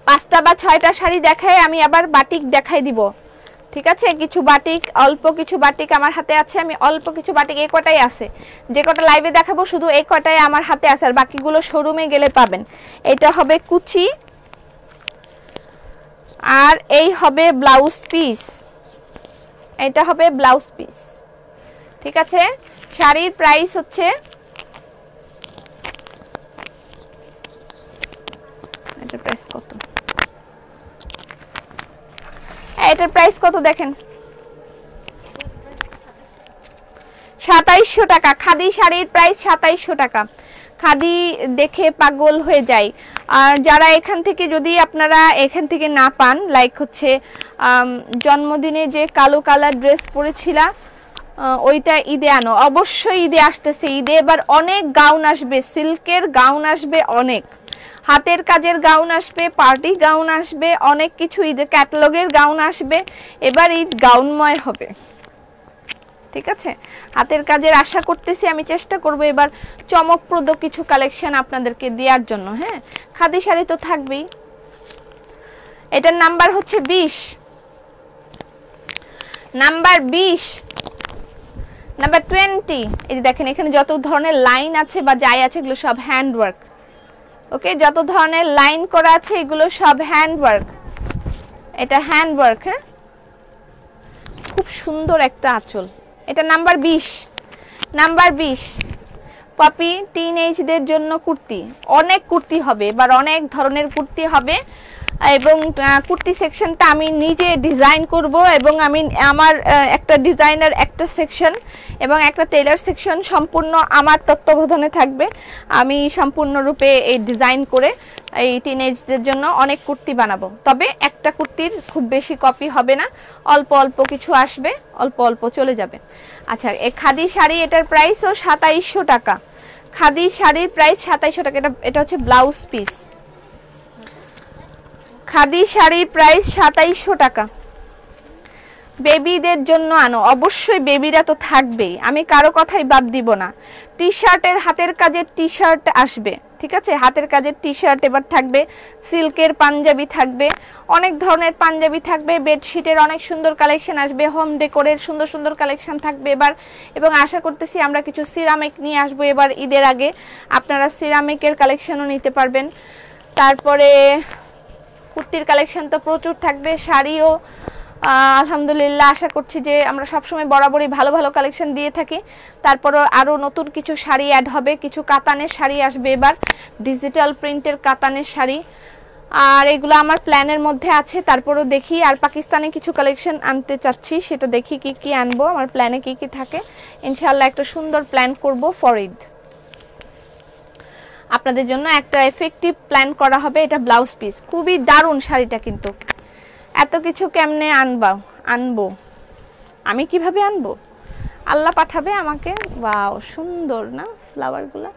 5টা বা 6টা শাড়ি দেখায় আমি আবার বাটিক দেখাই দিব, ঠিক আছে। কিছু বাটিক, অল্প কিছু বাটিক আমার হাতে আছে, আমি অল্প কিছু বাটিক, এই কটাই আছে, যে কটা লাইভে দেখাবো শুধু এই কটাই আমার হাতে আছে, আর বাকিগুলো শোরুমে গেলে পাবেন। এটা হবে কুচি, আর এই হবে ব্লাউজ পিস, এটা হবে ব্লাউজ পিস, ঠিক আছে। শাড়ির প্রাইস হচ্ছে, এটার প্রাইস কত, এটার প্রাইস কত দেখেন, 2700 টাকা। খাদি শাড়ির প্রাইস 2700 টাকা। খাদি দেখে পাগল হয়ে যায়। যারা এখান থেকে, যদি আপনারা এখান থেকে না পান, লাইক হচ্ছে জন্মদিনে যে কালো কালার ড্রেস পরেছিলা ওইটা ঈদে আনো, অবশ্যই ঈদে আসতেছে। ঈদে এবার অনেক গাউন আসবে, সিল্কের গাউন আসবে, অনেক হাতের কাজের গাউন আসবে, পার্টি গাউন আসবে, অনেক কিছু ঈদের ক্যাটালগের গাউন আসবে। এবার ঈদ গাউনময় হবে, ঠিক আছে। হাতের কাজের আশা করতেছি, আমি চেষ্টা করব এবার চমকপ্রদ কিছু কালেকশন আপনাদেরকে দেওয়ার জন্য। হ্যাঁ, খাদি শাড়ি তো থাকবেই। এটার নাম্বার হচ্ছে 20, নাম্বার 20, নাম্বার 20। এই যে দেখেন, এখানে যত ধরনের লাইন আছে বা যাই আছে এগুলো সব হ্যান্ডওয়ার্ক। ওকে, যত ধরনের লাইন করা আছে এগুলো সব হ্যান্ডওয়ার্ক, এটা হ্যান্ডওয়ার্ক। হ্যাঁ, খুব সুন্দর একটা আঁচল। এটা নাম্বার 20, নাম্বার 20 পপি টিনেজদের জন্য কুর্তি, অনেক কুর্তি হবে এবার, অনেক ধরনের কুর্তি হবে এবং কুর্তি সেকশনটা আমি নিজে ডিজাইন করব এবং আমি আমার একটা ডিজাইনার একটা সেকশন এবং একটা টেলার সেকশন সম্পূর্ণ আমার তত্ত্বাবধানে থাকবে। আমি সম্পূর্ণরূপে এই ডিজাইন করে এই টিনেজদের জন্য অনেক কুর্তি বানাবো। তবে একটা কুর্তির খুব বেশি কপি হবে না, অল্প অল্প কিছু আসবে, অল্প অল্প চলে যাবে। আচ্ছা, এই খাদি শাড়ি এটার প্রাইসও 2700 টাকা। খাদি শাড়ির প্রাইস 2700 টাকা। এটা হচ্ছে ব্লাউজ পিস। খাদি শাড়ির প্রাইস 2700 টাকা। বেবিদের জন্য আনো, অবশ্যই বেবিরা তো থাকবেই, আমি কারো কথাই বাদ দিব না। টি শার্টের হাতের কাজের টি শার্ট আসবে, ঠিক আছে, হাতের কাজের টি শার্ট এবার থাকবে, সিল্কের পাঞ্জাবি থাকবে, অনেক ধরনের পাঞ্জাবি থাকবে, বেডশিটের অনেক সুন্দর কালেকশন আসবে, হোম ডেকোরের সুন্দর সুন্দর কালেকশন থাকবে এবার। এবং আশা করতেছি আমরা কিছু সিরামিক নিয়ে আসবো এবার ঈদের আগে, আপনারা সিরামিকের কালেকশনও নিতে পারবেন। তারপরে কুর্তির কালেকশন তো প্রচুর থাকবে, শাড়িও আলহামদুলিল্লাহ আশা করছি যে আমরা সবসময় বরাবরই ভালো ভালো কালেকশন দিয়ে থাকি। তারপরও আরও নতুন কিছু শাড়ি অ্যাড হবে, কিছু কাতানের শাড়ি আসবে এবার, ডিজিটাল প্রিন্টের কাতানের শাড়ি, আর এগুলো আমার প্ল্যানের মধ্যে আছে। তারপরও দেখি, আর পাকিস্তানি কিছু কালেকশন আনতে চাচ্ছি, সেটা দেখি কি কি আনবো, আমার প্ল্যানে কি কি থাকে। ইনশাআল্লাহ একটা সুন্দর প্ল্যান করব ফর ঈদ, আপনাদের জন্য একটা এফেক্টিভ প্ল্যান করা হবে। এটা ব্লাউজ পিস, খুবই দারুণ শাড়িটা, কিন্তু এত কিছু কেমনে আনবো আমি, কিভাবে আনবো, আল্লাহ পাঠাবে আমাকে। ওয়াও সুন্দর না ফ্লাওয়ারগুলো।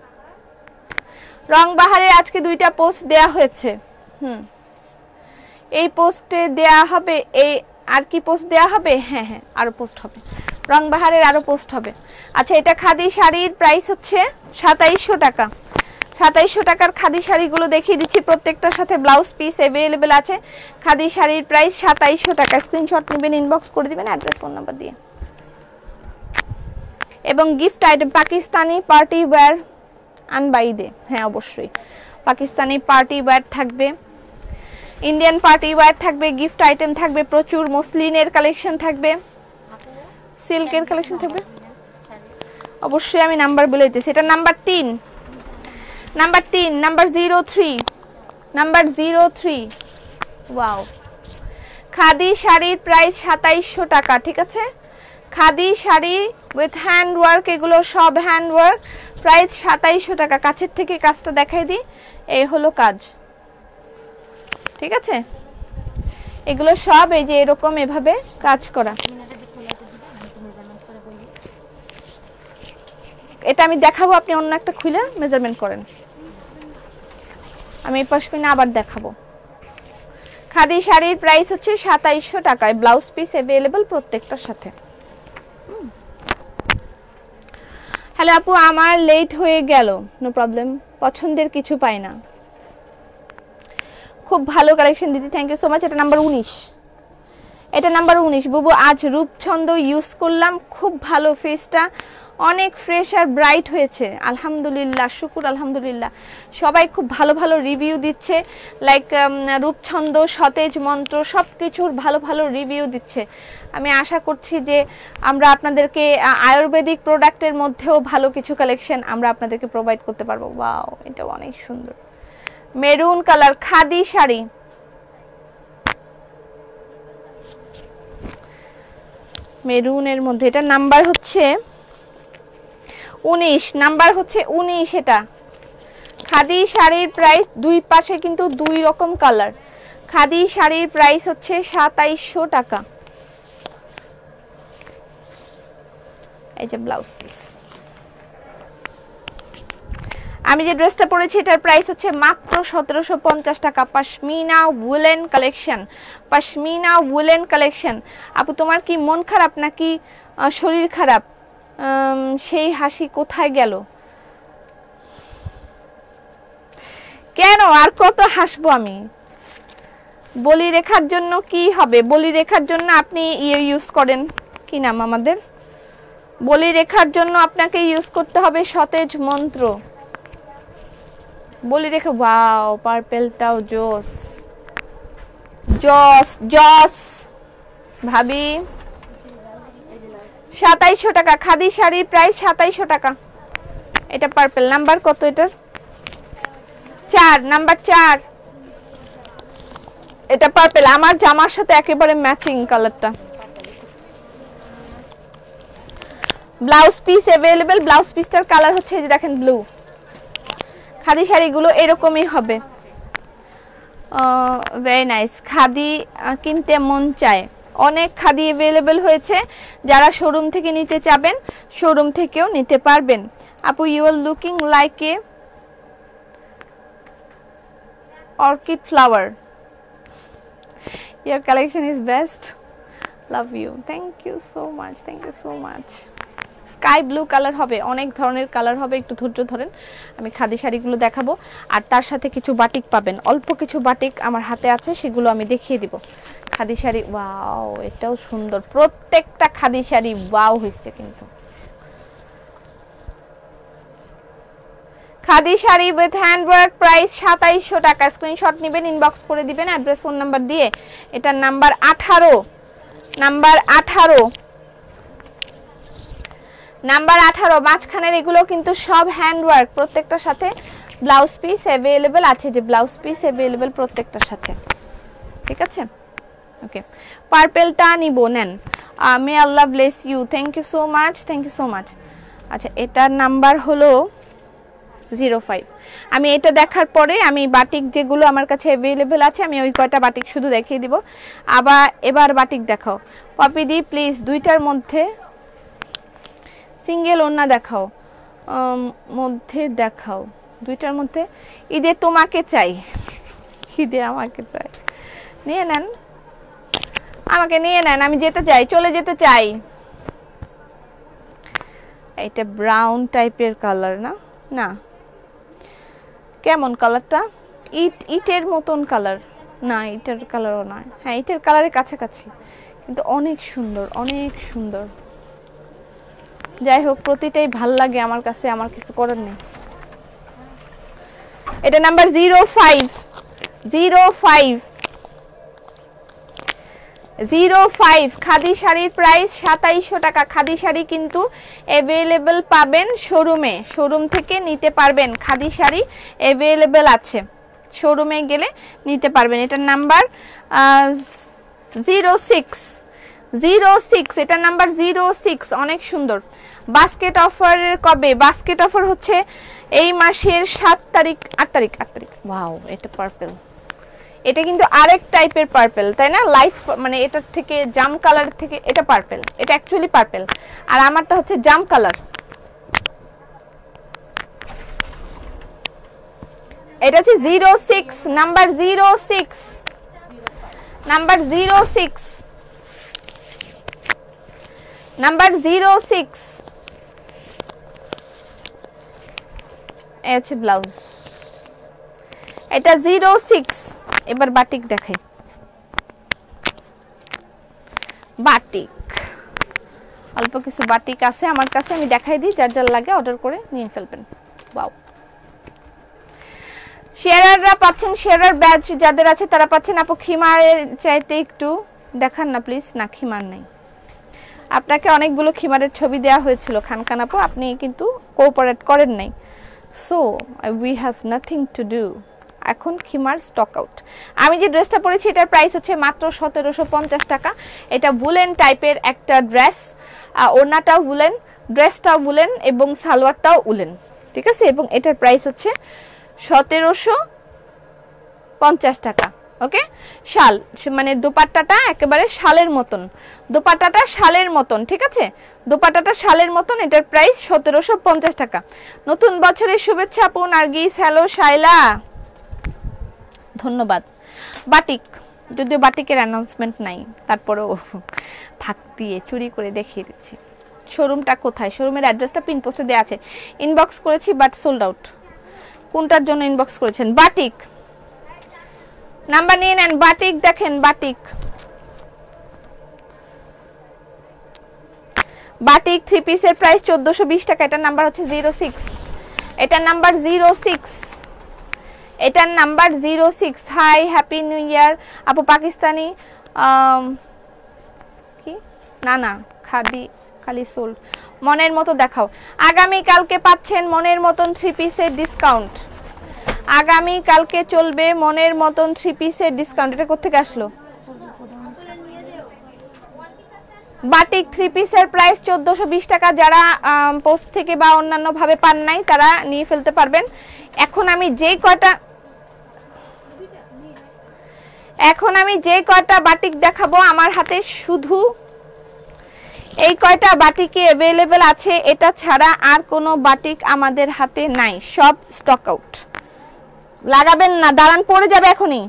রং বাহারে আজকে 2টা পোস্ট দেয়া হয়েছে। এই পোস্টে দেয়া হবে, এই আর কি পোস্ট দেয়া হবে, হ্যাঁ হ্যাঁ আরো পোস্ট হবে, রং বাহারের আরো পোস্ট হবে। আচ্ছা, এটা খাদি শাড়ির প্রাইস হচ্ছে 2700 টাকা। 2700 টাকার খাদি শাড়িগুলো দেখিয়ে দিচ্ছি, প্রত্যেকটার সাথে ব্লাউজ পিস অ্যাভেলেবেল আছে। খাদি শাড়ির প্রাইস 2700 টাকা। স্ক্রিনশট নেবেন, ইনবক্স করে দিবেন অ্যাড্রেস ফোন নাম্বার দিয়ে। এবং gift item Pakistani party wear আনবা ঈদে, হ্যাঁ অবশ্যই পাকিস্তানি পার্টি ওয়্যার থাকবে, ইন্ডিয়ান পার্টি ওয়্যার থাকবে, গিফট আইটেম থাকবে প্রচুর, মসলিনের কালেকশন থাকবে, সিল্কের কালেকশন থাকবে। অবশ্যই আমি নাম্বার বলে দিতেছি, এটা number 3, number 3, number 03, number 03। Wow, khadi শাড়ির প্রাইস 2700 টাকা, ঠিক আছে। Khadi sari with hand work, এগুলো সব হ্যান্ড ওয়ার্ক, প্রাইস 2700 টাকা। কাছের থেকে কাজটা দেখাই দিই, এই হলো কাজ, ঠিক আছে। এগুলো সব এই যে এরকম এভাবে কাজ করা। এটা আমি দেখাবো, আপনি অন্য একটা খুলে মেজারমেন্ট করেন, আমি পশমিনা আবার দেখাবো। খাদি শাড়ির প্রাইস হচ্ছে 2700 টাকায়, ব্লাউজ পিস অ্যাভেলেবল প্রত্যেকটার সাথে। হ্যালো আপু, আমার লেট হয়ে গেল, নো প্রবলেম, পছন্দের কিছু পাই না। খুব ভালো কালেকশন দিদি, থ্যাংক ইউ সো মাচ। এটা নাম্বার 19, এটা নাম্বার 19 বুবু। আজ রূপছন্দ ইউজ করলাম, খুব ভালো, ফেসটা অনেক ফ্রেশ আর ব্রাইট হয়েছে, আলহামদুলিল্লাহ, শুকুর আলহামদুলিল্লাহ। সবাই খুব ভালো ভালো রিভিউ দিচ্ছে, লাইক রূপছন্দ, সতেজ মন্ত্র, সব কিছুর ভালো ভালো রিভিউ দিচ্ছে। আমি আশা করছি যে আমরা আপনাদেরকে আয়ুর্বেদিক প্রোডাক্টের মধ্যেও ভালো কিছু কালেকশন আমরা আপনাদেরকে প্রোভাইড করতে পারবো। ওয়াও, এটা অনেক সুন্দর, মেরুন কালার খাদি শাড়ি, মেরুনের মধ্যে। এটা নাম্বার হচ্ছে 19, নাম্বার হচ্ছে 19। এটা খাদি শাড়ির প্রাইস, দুই পাশে কিন্তু দুই রকম কালার। খাদি শাড়ির প্রাইস হচ্ছে 2700 টাকা। এই যে ব্লাউজ পিস, আমি যে ড্রেসটা পরেছি এটার প্রাইস হচ্ছে মাত্র 1750 টাকা। Pashmina woollen collection, pashmina woollen collection. আপু তোমার কি মন খারাপ নাকি শরীর খারাপ? সেই হাসি কোথায় গেল? কেন আর কত হাসবো আমি? বলি রেখার জন্য কি হবে? বলি রেখার জন্য আপনি ইউজ করেন, কি নাম আমাদের, বলি রেখার জন্য আপনাকে ইউজ করতে হবে সতেজ মন্ত্র। বলি রেখা, ওয়াও, পার্পেলটাও জোস জোস জোস। ভাবি 2700 টাকা খাদি শাড়ির প্রাইস 2700 টাকা। এটা পার্পল, নাম্বার কত এটার? 4, নাম্বার 4। এটা পার্পল, আমার জামার সাথে একেবারে ম্যাচিং কালারটা। ব্লাউজ পিস अवेलेबल, ব্লাউজ পিসটার কালার হচ্ছে এই যে দেখেন ব্লু। খাদি শাড়িগুলো এরকমই হবে। Very nice. খাদি কিনতে মন চায়, অনেক খাদি अवेलेबल হয়েছে। যারা শোরুম থেকে নিতে চাবেন শোরুম থেকেও নিতে পারবেন। আপু you are looking like a orchid flower, your collection is best, love you, thank you so much, thank you so much। Sky blue colour হবে, অনেক ধরনের কালার হবে, একটু ধৈর্য ধরেন, আমি খাদি শাড়িগুলো দেখাবো। আর তার সাথে কিছু বাটিক পাবেন, অল্প কিছু বাটিক আমার হাতে আছে, সেগুলো আমি দেখিয়ে দিব। খাদি শাড়ি, ওয়াও এটাও সুন্দর, প্রত্যেকটা খাদি শাড়ি ওয়াও হয়েছে। কিন্তু khadi sari with handwork price 2700 টাকা। স্ক্রিনশট নেবেন, ইনবক্স করে দিবেন অ্যাড্রেস ফোন নাম্বার দিয়ে। এটা নাম্বার 18, নাম্বার 18, নাম্বার 18। মাঝখানের এগুলো কিন্তু সব হ্যান্ডওয়ার্ক, প্রত্যেকটার সাথে ব্লাউজ পিস अवेलेबल আছে, যে ব্লাউজ পিস अवेलेबल প্রত্যেকটার সাথে, ঠিক আছে? ওকে, পার্পলটা নিব, নেন। May Allah bless you, thank you so much, thank you so much. আচ্ছা, এটার নাম্বার হলো 05। আমি এটা দেখার পরে আমি বাটিক যেগুলো আমার কাছে अवेलेबल আছে আমি ওই কয়টা বাটিক শুধু দেখিয়ে দিব। আবার এবার বাটিক দেখাও পপি দি প্লিজ, দুইটার মধ্যে সিঙ্গেল ওন্না দেখাও, মধ্যে দেখাও, দুইটার মধ্যে। ঈদে তোমাকে চাই, ঈদে আমাকে চাই, নিয়ে নেন, আমাকে নিয়ে নেন, আমি যেতে চাই, চলে যেতে চাই। এটা ব্রাউন টাইপের কালার না? না, কেমন কালারটা? ইটের মতন কালার না, ইটের কালারও নয়, হ্যাঁ ইটের কালারের কাছাকাছি, কিন্তু অনেক সুন্দর, অনেক সুন্দর। যাই হোক, প্রতিটাই ভাল লাগে আমার কাছে, আমার কিছু করার নেই। এটা নাম্বার 05, 05 খাদি শাড়ির প্রাইস 2700 টাকা। খাদি শাড়ি কিন্তু अवेलेबल পাবেন শোরুমে, শোরুম থেকে নিতে পারবেন। খাদি শাড়ি अवेलेबल আছে, শোরুমে গেলে নিতে পারবেন। এটার নাম্বার 06, এটা নাম্বার 06, অনেক সুন্দর। বাস্কেট অফারের কবে? বাস্কেট অফার হচ্ছে এই মাসের 7 তারিখ, 8 তারিখ। ওয়াও, এটা পার্পল, এটা কিন্তু আরেক টাইপের পার্পল, তাই না? লাইট মানে এটার থেকে জাম কালার থেকে এটা পার্পল, এটা অ্যাকচুয়ালি পার্পল, আর আমারটা হচ্ছে জাম কালার। এটা হচ্ছে 06, নাম্বার 06, নাম্বার 06, নাম্বার 06। এই হচ্ছে ব্লাউজ, এটা 06। এবার বাটিক দেখাই, বাটিক অল্প কিছু বাটিক আছে আমার কাছে, আমি দেখাই দিই, যার যার লাগে অর্ডার করে নিয়ে ফেলবেন। ওয়াও, শেয়ারাররা পাচ্ছেন, শেয়ারার ব্যাচ যাদের আছে তারা পাচ্ছেন। আপু খিমারের চাইতে একটু দেখান না প্লিজ। না, খিমার নাই, আপনাকে অনেকগুলো খিমারের ছবি দেওয়া হয়েছিল খানখান আপু, আপনি কিন্তু কোঅপারেট করেন নাই, so we have nothing to do. এখন খিমার স্টক আউট। আমি যে ড্রেসটা পরেছি এটার প্রাইস হচ্ছে মাত্র 1750 টাকা। এটা উলেন টাইপের একটা ড্রেস, ওড়নাটাও উলেন, ড্রেসটাও উলেন এবং সালোয়ারটাও উলেন, ঠিক আছে? এবং এটার প্রাইস হচ্ছে 1750 টাকা। ওকে, শাল মানে দোপাট্টাটা একেবারে শালের মতন, দোপাট্টাটা শালের মতন, ঠিক আছে? দোপাট্টাটা শালের মতন, এটার প্রাইস 1750 টাকা। নতুন বছরের শুভেচ্ছা আপু নার্গিস। হ্যালো শাইলা, ধন্যবাদ। বাটিক, যদিও বাটিকের অ্যানাউন্সমেন্ট নাই, তারপরেও ফাঁক দিয়ে চুরি করে দেখিয়ে দিচ্ছি। শোরুমটা কোথায়? শোরুমের অ্যাড্রেসটা পিন পোস্টে দেওয়া আছে, ইনবক্স করেছি বাট সোল্ড আউট। কোনটার জন্য ইনবক্স করেছেন? বাটিক, নাম্বার নিয়ে নেন। বাটিক দেখেন, বাটিক, বাটিক 3 পিসের প্রাইস 1420 টাকা। এটার নাম্বার হচ্ছে 06, এটার নাম্বার 06, এটার number 06। Hi, happy new year আপু। পাকিস্তানি কি না না, খাদি খালি সোল্ড। মনের মতো দেখাও। আগামী কালকে পাচ্ছেন মনের মতন 3 পিসের ডিসকাউন্ট। আগামী কালকে চলবে মনের মতন 3 পিসের ডিসকাউন্ট। এটা কোত্থেকে আসলো? বাটিক 3 পিসের প্রাইস 1420 টাকা। যারা পোস্ট থেকে বা অন্যান্য ভাবে পান নাই তারা নিয়ে ফেলতে পারবেন। এখন আমি যেই কয়টা বাটিক দেখাবো, আমার হাতে শুধু এই কয়টা বাটিকে अवेलेबल আছে। এটা ছাড়া আর কোনো বাটিক আমাদের হাতে নাই, সব স্টক আউট। লাগাবেন না, দাঁড়ান পড়ে যাবে এখনই।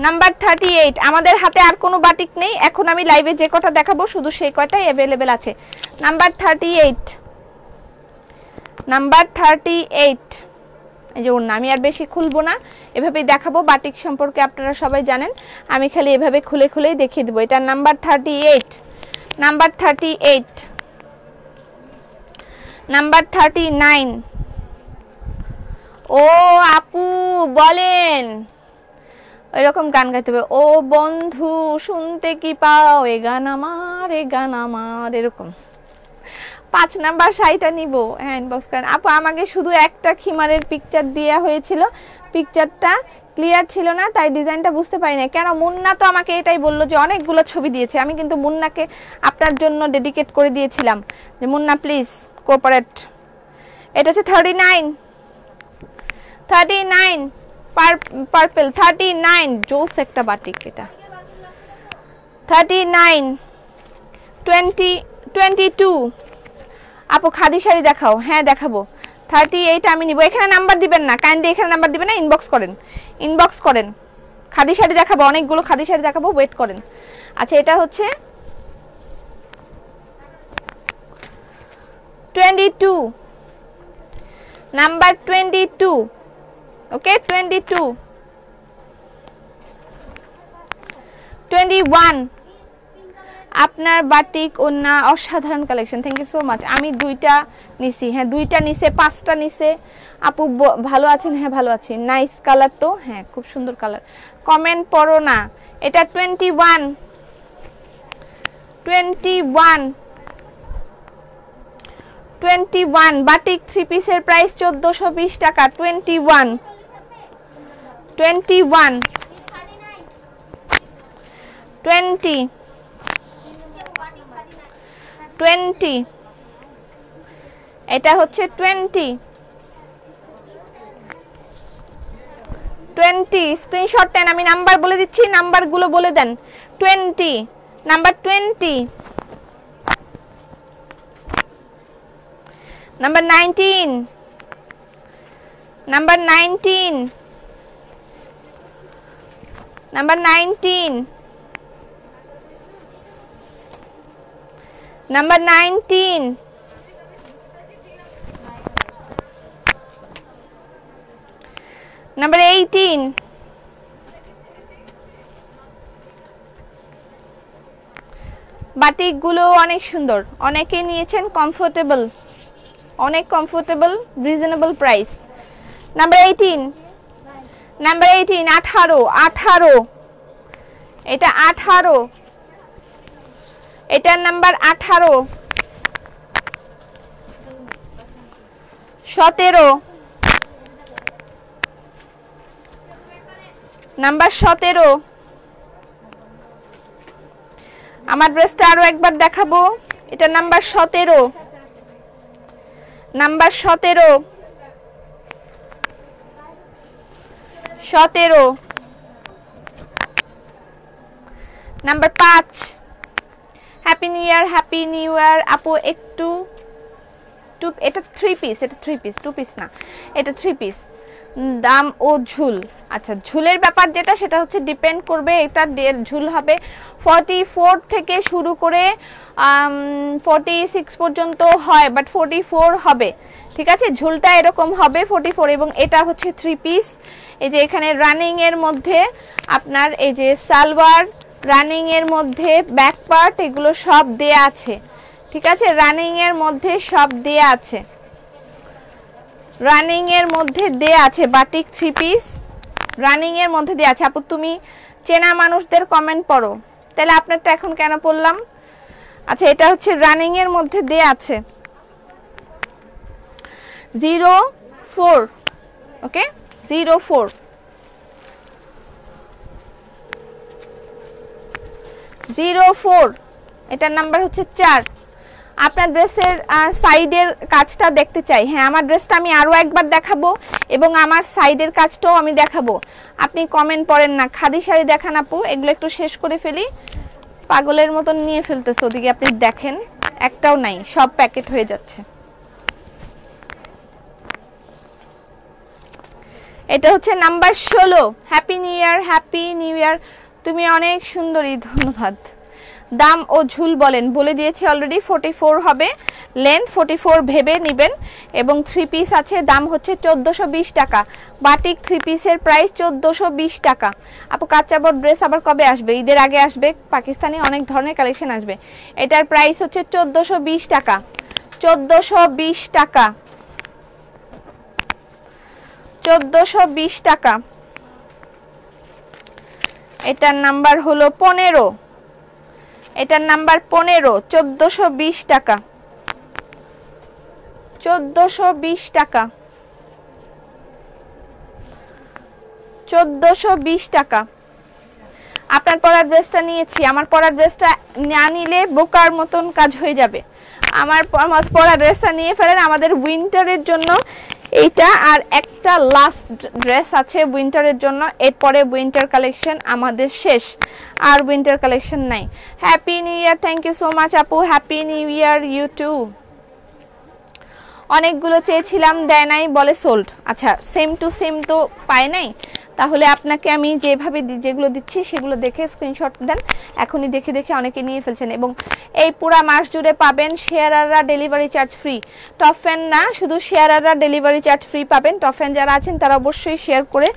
নাম্বার 38 আমাদের হাতে আর কোনো বাটিক নেই। এখন আমি লাইভে যে কটা দেখাবো শুধু সেই কয়টাই अवेलेबल আছে। নাম্বার 38 এই যে ওন্না, আমি আর বেশি খুলবো না, এভাবেই দেখাবো। বাটিক সম্পর্কে আপনারা সবাই জানেন, আমি খালি এভাবে খুলে খুলেই দেখিয়ে দেবো। এটা নাম্বার 38। নাম্বার 39। ও আপু বলেন, এরকম গান গাইতে হবে, ও বন্ধু শুনতে কি পাও এ গান আমার, এরকম। 5 নাম্বার শাড়িটা নিব। হ্যাঁ, ইনবক্স করেন আপু। আমাকে শুধু একটা খিমারের পিকচার দেয়া হয়েছিল, পিকচারটা ক্লিয়ার ছিল না, তাই ডিজাইনটা বুঝতে পারি না। কেন? মুন্না তো আমাকে এটাই বললো যে অনেকগুলো ছবি দিয়েছে। আমি কিন্তু মুন্নাকে আপনার জন্য ডেডিকেট করে দিয়েছিলাম যে মুন্না প্লিজ কোঅপারেট। এটা হচ্ছে 39 পার্পল 39 জোস একটা বাটিক। এটা 39 22 আপু খাদি শাড়ি দেখাও। হ্যাঁ দেখাবো। 38 আমি নিব। এখানে নাম্বার দিবেন না, কাইন্ডলি এখানে নাম্বার দিবেন না, ইনবক্স করেন। খাদি শাড়ি দেখাবো, অনেকগুলো খাদি শাড়ি দেখাবো, ওয়েট করেন। আচ্ছা, এটা হচ্ছে 22 নাম্বার 22। ওকে 21 আপনার বাটিক ওন্না অসাধারণ collection. Thank you so much. আমি 2টা নিছি। হ্যাঁ 2টা নিছে, 5টা নিছে। আপু ভালো আছেন? হ্যাঁ ভালো আছি। নাইস কালার তো। হ্যাঁ খুব সুন্দর কালার। কমেন্ট পড়ো না। এটা 21 বাটিক 3 পিসের প্রাইস 1420 টাকা। 21 এটা হচ্ছে 20 স্ক্রিনশট নেন। আমি নাম্বার বলে দিচ্ছি, নাম্বারগুলো বলে দেন। 20 number 20 number 19 number 19 number 19 number 19 number 18 বাটিকগুলো অনেক সুন্দর, অনেকে নিয়েছেন, কমফোর্টেবল, অনেক কমফোর্টেবল, রিজনেবল প্রাইস। নাম্বার 18 18 এটা 18, এটার নাম্বার 18 17 নাম্বার 17। আমার ড্রেসটা আরো একবার দেখাবো। এটা number 17 number 17 number 5। Happy new year আপু। একটু এটা 3 পিস, এটা 3 পিস, 2 পিস না, এটা 3 পিস। দাম ও ঝুল। আচ্ছা, ঝুলের ব্যাপার যেটা সেটা হচ্ছে ডিপেন্ড করবে। এটা ঝুল হবে 44 থেকে শুরু করে 46 পর্যন্ত হয়, বাট 44 হবে। ঠিক আছে, ঝুলটা এরকম হবে 44। এবং এটা হচ্ছে 3 পিস। এই যে এখানে রানিং এর মধ্যে আপনার এই যে সালোয়ার, রানিং এর মধ্যে ব্যাক পার্ট, এগুলো সব দেয়া আছে। ঠিক আছে, রানিং এর মধ্যে সব দেয়া আছে, রানিং এর মধ্যে দেয়া আছে। বাটিক 3 পিস রানিং এর মধ্যে দেয়া আছে। আপু তুমি চেনা মানুষদের কমেন্ট পড়ো। তাহলে আপনারটা এখন কেন পড়লাম? আচ্ছা, এটা হচ্ছে রানিং এর মধ্যে দেয়া আছে 04, ওকে 04, 04, এটার নাম্বার হচ্ছে 4। আপনার ড্রেসের সাইডের কাজটা দেখতে চাই। হ্যাঁ, আমার ড্রেসটা আমি আরো একবার দেখাবো এবং আমার সাইডের কাজটাও আমি দেখাবো। আপনি কমেন্ট পড়েন না, খাদি শাড়ি দেখান আপু, এগুলো একটু শেষ করে ফেলি। পাগলের মতন নিয়ে ফেলতেছে ওদিকে, আপনি দেখেন একটাও নাই, সব প্যাকেট হয়ে যাচ্ছে। এটা হচ্ছে number 16। Happy new year, happy new ইয়ার। তুমি অনেক সুন্দরী, ধন্যবাদ। দাম ও ঝুল বলেন, বলে দিয়েছি অলরেডি। 44 হবে, লেন্থ 44 ভেবে নেবেন এবং 3 পিস আছে, দাম হচ্ছে 1420 টাকা। বাটিক 3 পিসের প্রাইস 1420 টাকা। আপু কাঁচাবর ড্রেস আবার কবে আসবে? ঈদের আগে আসবে, পাকিস্তানি অনেক ধরনের কালেকশন আসবে। এটার প্রাইস হচ্ছে 1420 টাকা, 1420 টাকা, 1420 টাকা। এটার নাম্বার হলো 15, এটার নাম্বার 15, 1420 টাকা, 1420 টাকা, 1420 টাকা। আপনার পরার ড্রেসটা নিয়েছি, আমার পরার ড্রেসটা না নিলে বোকার মতন কাজ হয়ে যাবে। আমার পরা ড্রেসটা নিয়ে ফেলেন আমাদের উইন্টারের জন্য। এইটা আর একটা লাস্ট ড্রেস আছে উইন্টারের জন্য, এরপরে উইন্টার কালেকশন আমাদের শেষ, আর উইন্টার কালেকশন নাই। Happy new year, thank you so much আপু, happy new year you too. অনেকগুলো চেয়েছিলাম, দেয় নাই, বলে সোল্ড। আচ্ছা, সেম টু সেম তো পায় নাই, তাহলে আপনাকে আমি যেভাবে যেগুলো দিচ্ছি সেগুলো দেখে স্ক্রিনশট দেন। এখনই দেখে দেখে অনেকে নিয়ে ফেলছেন। এবং এই পুরা মাস জুড়ে পাবেন শেয়ারাররা delivery charge free. Top fan না, শুধু শেয়ারাররা ডেলিভারি চার্জ ফ্রি পাবেন। টপ ফ্যান যারা আছেন তারা অবশ্যই শেয়ার করে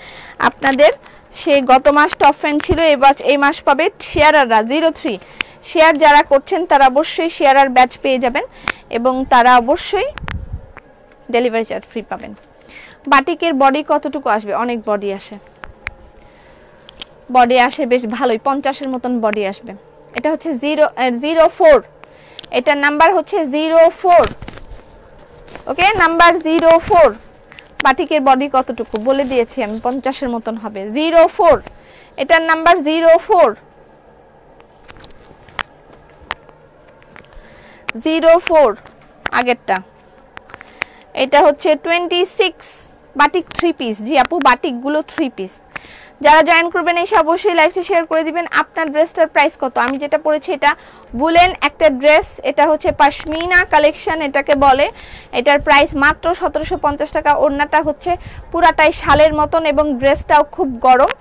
আপনাদের, সে গত মাস টপ ফ্যান ছিল, এবার এই মাস পাবে শেয়ারাররা 03। শেয়ার যারা করছেন তারা অবশ্যই শেয়ারার ব্যাচ পেয়ে যাবেন এবং তারা অবশ্যই ডেলিভারি চার্জ ফ্রি পাবেন। বাটিকের বডি কতটুকু আসবে? অনেক বডি আসে, বডি আসে বেশ ভালোই, 50-এর মতন বডি আসবে। এটা হচ্ছে 04, এটার নাম্বার হচ্ছে 04, ওকে নাম্বার 04। বাটিকের বডি কতটুকু বলে দিয়েছি আমি, 50-এর মতন হবে। 04, এটার নাম্বার 04, 04 আগেরটা। এটা হচ্ছে 26, বাটিক 3 পিস। জি আপু, বাটিক গুলো 3 পিস। যারা জয়েন করবেন এসে অবশ্যই লাইভটা শেয়ার করে দিবেন। আপনার ড্রেসটার প্রাইস কত? আমি যেটা পরেছি এটা বুলেন একটা ড্রেস, এটা হচ্ছে পশমিনা কালেকশন এটাকে বলে। এটার প্রাইস মাত্র 1750 টাকা। ওড়নাটা হচ্ছে পুরাটাই শালের মতন এবং ড্রেসটাও খুব গরম।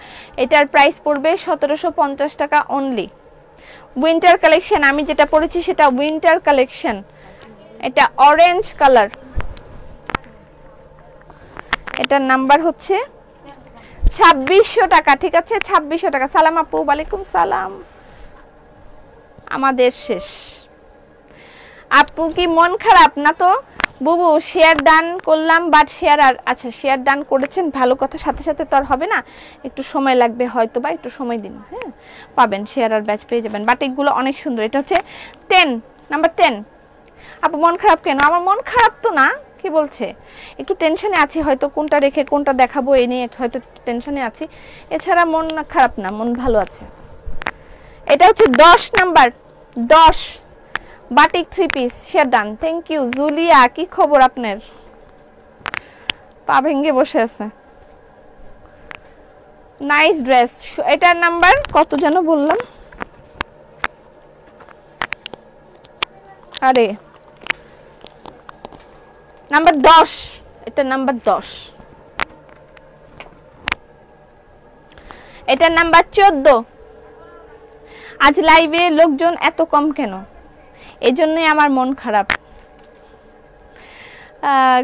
এটার প্রাইস পড়বে 1750 টাকা অনলি। উইন্টার কালেকশন আমি যেটা পরেছি সেটা উইন্টার কালেকশন, এটা অরেঞ্জ কালার। এটার নাম্বার হচ্ছে 2600 টাকা, ঠিক আছে 2600 টাকা। সালাম আপু, ওয়ালাইকুম সালাম। আমাদের শেষ। আপু কি মন খারাপ? না তো বুবু, শেয়ার ডান করলাম, বাট শেয়ার আর আচ্ছা শেয়ার ডান করেছেন ভালো কথা, সাথে সাথে তো আর হবে না, একটু সময় লাগবে হয়তো, বা একটু সময় দিন। হ্যাঁ, পাবেন শেয়ার আর ব্যাচ পেয়ে যাবেন। বাটিকগুলো অনেক সুন্দর। এটা হচ্ছে 10, নাম্বার 10। আপু মন খারাপ কেন? আমার মন খারাপ তো না, কি বলছে, একটু টেনশনে আছি হয়তো, কোনটা রেখে কোনটা দেখাবো এই নিয়ে হয়তো টেনশনে আছি। এছাড়া মন খারাপ না, মন ভালো আছে। এটা হচ্ছে 10 number, 10 batik 3 piece share done. Thank you Julia, কি খবর আপনার? পা ভেঙে বসে আছে। Nice dress. এটার নাম্বার কত যেন বললাম, আরে নাম্বার 10, এটা নাম্বার 10। এটা নাম্বার 14। আজ লাইভে লোকজন এত কম কেন? এজন্যই আমার মন খারাপ।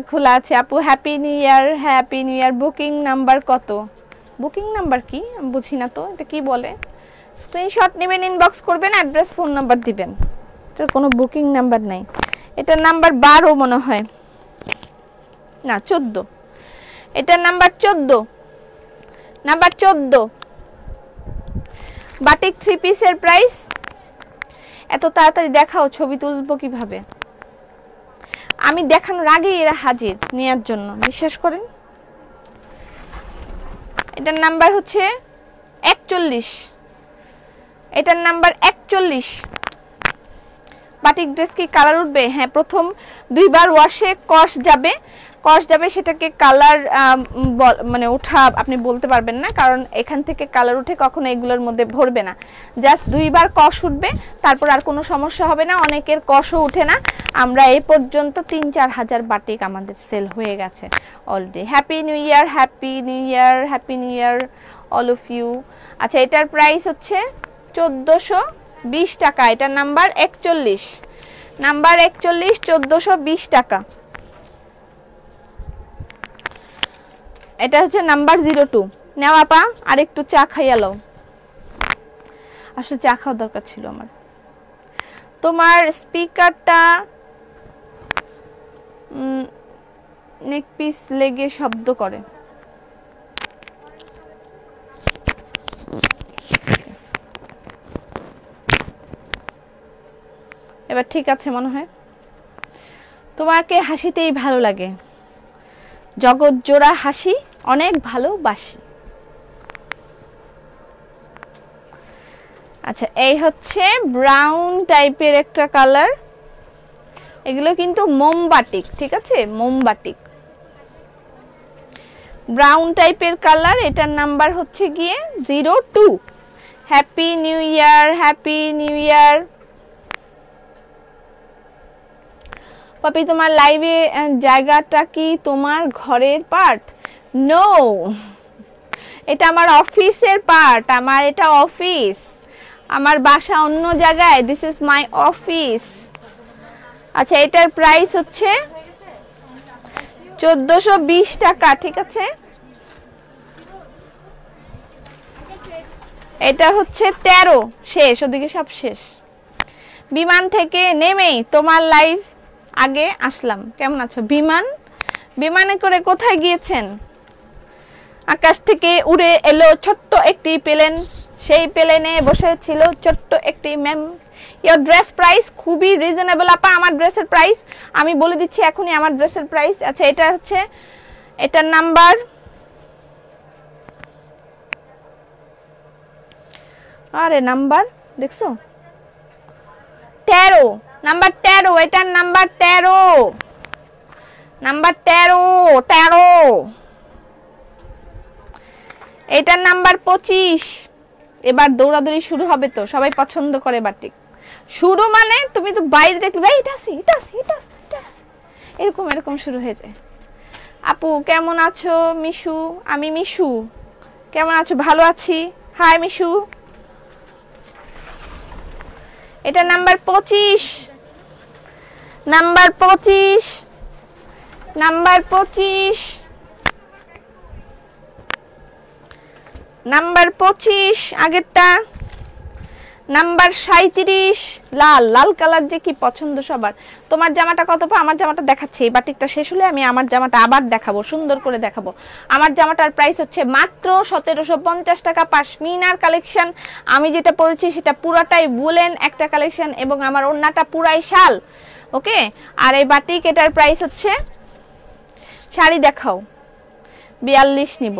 খোলা আছে আপু, happy new year, happy new ইয়ার। বুকিং নাম্বার কত? বুকিং নাম্বার কি বুঝি না তো, এটা কি বলে? স্ক্রিনশট নেবেন, ইনবক্স করবেন, অ্যাড্রেস ফোন নাম্বার দিবেন। এটার কোনো বুকিং নাম্বার নাই। এটার নাম্বার 12 মনে হয়, না 14। এটার নাম্বার 14, নাম্বার 14। বাটিক 3 পিসের প্রাইস। এত তাড়াতাড়ি দেখাও, ছবি তুলবো কিভাবে? আমি দেখানোর আগেই এরা হাজির নেয়ার জন্য, বিশ্বাস করেন। এটার নাম্বার হচ্ছে 41, এটার নাম্বার 41। বাটিক ড্রেস কি কালার উঠবে? হ্যাঁ, প্রথম 2 বার ওয়াশে কস যাবে, সেটাকে কালার মানে ওঠা আপনি বলতে পারবেন না, কারণ এখান থেকে কালার উঠে কখনো এগুলোর মধ্যে ভরবে না। জাস্ট 2 বার কস উঠবে, তারপর আর কোনো সমস্যা হবে না। অনেকের কসও উঠে না। আমরা এই পর্যন্ত 3-4 হাজার বাটিক আমাদের সেল হয়ে গেছে already. Happy new year, happy new year, happy new year all of you. আচ্ছা, এটার প্রাইস হচ্ছে 1420 টাকা। এটার নাম্বার 41, নাম্বার 41, 1420 টাকা। এটা হচ্ছে নাম্বার 02। নাও আপা, আর একটু চা খাইয়া লও। আসলে চা খাওয়ার দরকার ছিল আমার। তোমার স্পিকারটা নেক পিস লেগে শব্দ করে। এবার ঠিক আছে মনে হয়। তোমাকে হাসিতেই ভালো লাগে, জগৎ জোড়া হাসি অনেক ভালোবাসি। আচ্ছা, এই হচ্ছে ব্রাউন টাইপের একটা কালার। এগুলো কিন্তু মোমবাটিক, ঠিক আছে, মোমবাটিক ব্রাউন টাইপের কালার। এটার নাম্বার হচ্ছে গিয়ে 02। Happy new year, happy new ইয়ার। পাপি, তোমার লাইভে জায়গাটা কি তোমার ঘরের পার্ট? নো, এটা আমার অফিসের পার্ট। আমার এটা অফিস, আমার বাসা অন্য জায়গায়। This is my office. আচ্ছা, এটার প্রাইস হচ্ছে 1420 টাকা, ঠিক আছে। এটা হচ্ছে 13 শেষ, ওদিকে সব শেষ। বিমান থেকে নেমেই তোমার লাইভ আগে আসলাম। কেমন আছো বিমান? বিমানে করে কোথায় গিয়েছেন? আকাশ থেকে উড়ে এলো ছোট্ট একটি প্লেন, সেই প্লেনে বসে ছিল ছোট্ট একটি ম্যাম। ইওর ড্রেস প্রাইস খুবই রিজনেবল আপা। আমার ড্রেসের প্রাইস আমি বলে দিচ্ছি এখনই, আমার ড্রেসের প্রাইস। আচ্ছা, এটা হচ্ছে, এটার নাম্বার, আরে নাম্বার দেখছো, 13, নাম্বার 13। এটার নাম্বার 13, নাম্বার 13। এটার নাম্বার 25। এবার দৌড়াদৌড়ি শুরু হবে, তো সবাই পছন্দ করে বাটিক। শুরু মানে তুমি তো বাইরে দেখলে এটা আছে, এটা আছে, এটা আছে, এরকম এরকম শুরু হয়ে যায়। আপু কেমন আছো? মিশু, আমি মিশু। কেমন আছো? ভালো আছি। হাই মিশু। এটা নাম্বার 25, নাম্বার 25, নাম্বার 25, নাম্বার 25। আগেরটা নাম্বার 37। লাল, লাল কালার যে কি পছন্দ সবার। তোমার জামাটা কত পা? আমার জামাটা দেখাচ্ছি, এই বাটিকটা শেষ হলে আমি আমার জামাটা আবার দেখাবো, সুন্দর করে দেখাবো। আমার জামাটার প্রাইস হচ্ছে মাত্র 1750 টাকা। পাশমিনার কালেকশন। আমি যেটা পরেছি সেটা পুরাটাই বুলেন একটা কালেকশন, এবং আমার ওড়নাটা পুরাই শাল। ওকে, আর এই বাটিক এটার প্রাইস হচ্ছে, শাড়ি দেখাও। 42 নিব।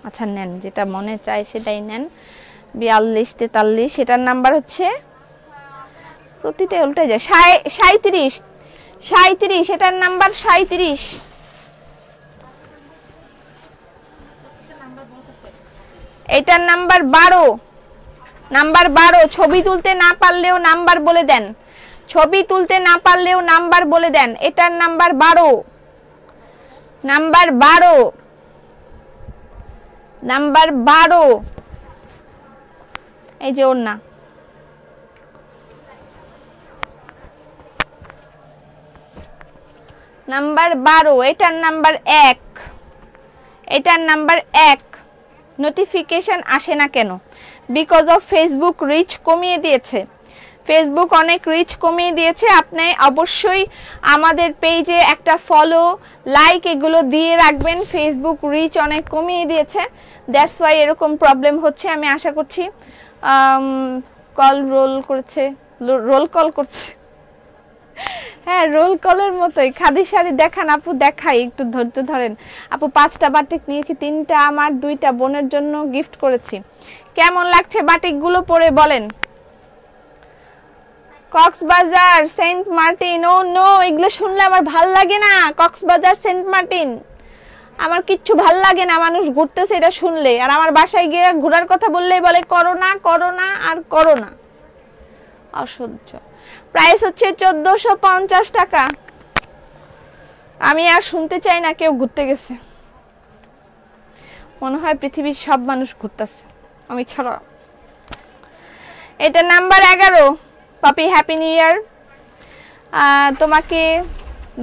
আচ্ছা নেন, যেটা মনে চায় সেটাই নেন। 42, 43। এটার নাম্বার হচ্ছে, প্রতিটা উল্টে যায়, 37, 37। এটার নাম্বার 37। এটার নাম্বার 12, নাম্বার 12। ছবি তুলতে না পারলেও নাম্বার বলে দেন, ছবি তুলতে না পারলেও নাম্বার বলে দেন। এটার নাম্বার 12, নাম্বার 12, নাম্বার 12। এই যে ওড়না, নাম্বার 12। এটার নাম্বার 1, এটার নাম্বার 1। নোটিফিকেশন আসে না কেন? বিকজ অফ ফেসবুক রিচ কমিয়ে দিয়েছে। ফেসবুক অনেক রিচ কমিয়ে দিয়েছে। আপনি অবশ্যই আমাদের পেজে একটা ফলো, লাইক এগুলো দিয়ে রাখবেন। ফেসবুক রিচ অনেক কমিয়ে দিয়েছে, দ্যাটস ওয়াই এরকম প্রবলেম হচ্ছে। আমি আশা করছি কল রোল করেছে, রোল কল করছে। হ্যাঁ, রোল কলের মতোই। খাদি শাড়ি দেখান আপু, দেখাই, একটু ধৈর্য ধরেন আপু। 5টা বাটিক নিয়েছি, 3টা আমার, 2টা বোনের জন্য গিফট করেছি। কেমন লাগছে বাটিকগুলো পরে বলেন। কক্সবাজার, সেন্ট মার্টিন, ও নো, এগুলো শুনলে আমার ভাল লাগে না। কক্সবাজার, সেন্ট মার্টিন, আমার কিচ্ছু ভাল লাগে না। মানুষ ঘুরতেছে এটা শুনলে, আর আমার বাসায় গিয়ে ঘোরার কথা বললেই বলে করোনা করোনা আর করোনা। অসহ্য। প্রাইস হচ্ছে 1450 টাকা। আমি আর শুনতে চাই না কেউ ঘুরতে গেছে। মনে হয় পৃথিবীর সব মানুষ ঘুরতেছে, আমি ছাড়া। এটা নাম্বার 11। পাপি, হ্যাপি নিউ ইয়ার। তোমাকে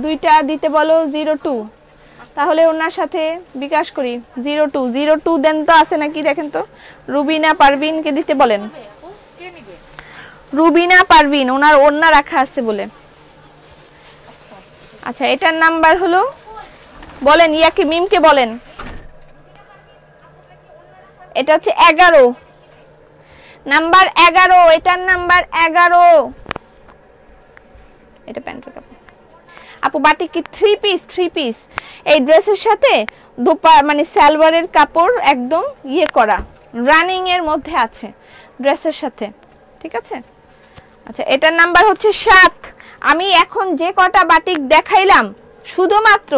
2টা দিতে বলো 02, তাহলে ওনার সাথে বিকাশ করি। 02 দেন তো, আছে নাকি দেখেন তো। রুবিনা পারভিনকে দিতে বলেন। রুবিনা পারভিন, ওনার রাখা আছে বলে। আচ্ছা, এটার নাম্বার হলো, বলেন ইয়াকে মিমকে বলেন। এটা হচ্ছে 11, নাম্বার 11, এটার নাম্বার 11। এটা প্যান্টের কাপড় আপু। বাটিক কি 3 পিস? এই ড্রেসের সাথে মানে সালোয়ারের কাপড় একদম ইয়ে করা, রানিং এর মধ্যে আছে ড্রেসের সাথে, ঠিক আছে। আচ্ছা, এটার নাম্বার হচ্ছে 7। আমি এখন যে কটা বাটিক দেখাইলাম শুধুমাত্র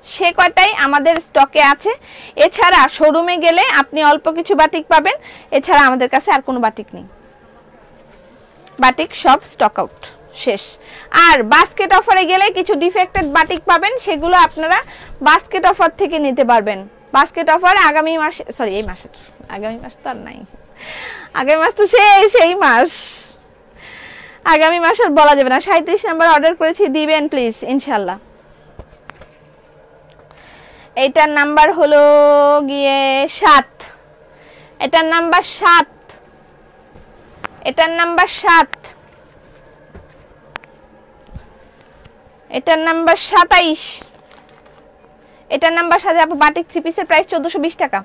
সে কটাই আমাদের স্টকে আছে। এছাড়া শোরুমে গেলে আপনি অল্প কিছু বাটিক পাবেন, এছাড়া আমাদের কাছে আর কোনো বাটিক নেই। বাটিক সব স্টক আউট, শেষ। আর বাস্কেট অফারে গেলে কিছু ডিফেক্টেড বাটিক পাবেন, সেগুলো আপনারা বাস্কেট অফার থেকে নিতে পারবেন। বাস্কেট অফার আগামী মাসে, সরি এই মাসের, আগামী মাস তো আর নাই, আগামী মাস তো সেই মাস, আগামী মাস আর বলা যাবে না। 37 নাম্বার অর্ডার করেছি, দিবেন প্লিজ ইনশাআল্লাহ। এটার নাম্বার হলো গিয়ে 7। এটার নাম্বার 7। এটার নাম্বার 7। এটার নাম্বার 27। এটার নাম্বার 7। আপু বাটিক 3 পিসের প্রাইস 1420 টাকা।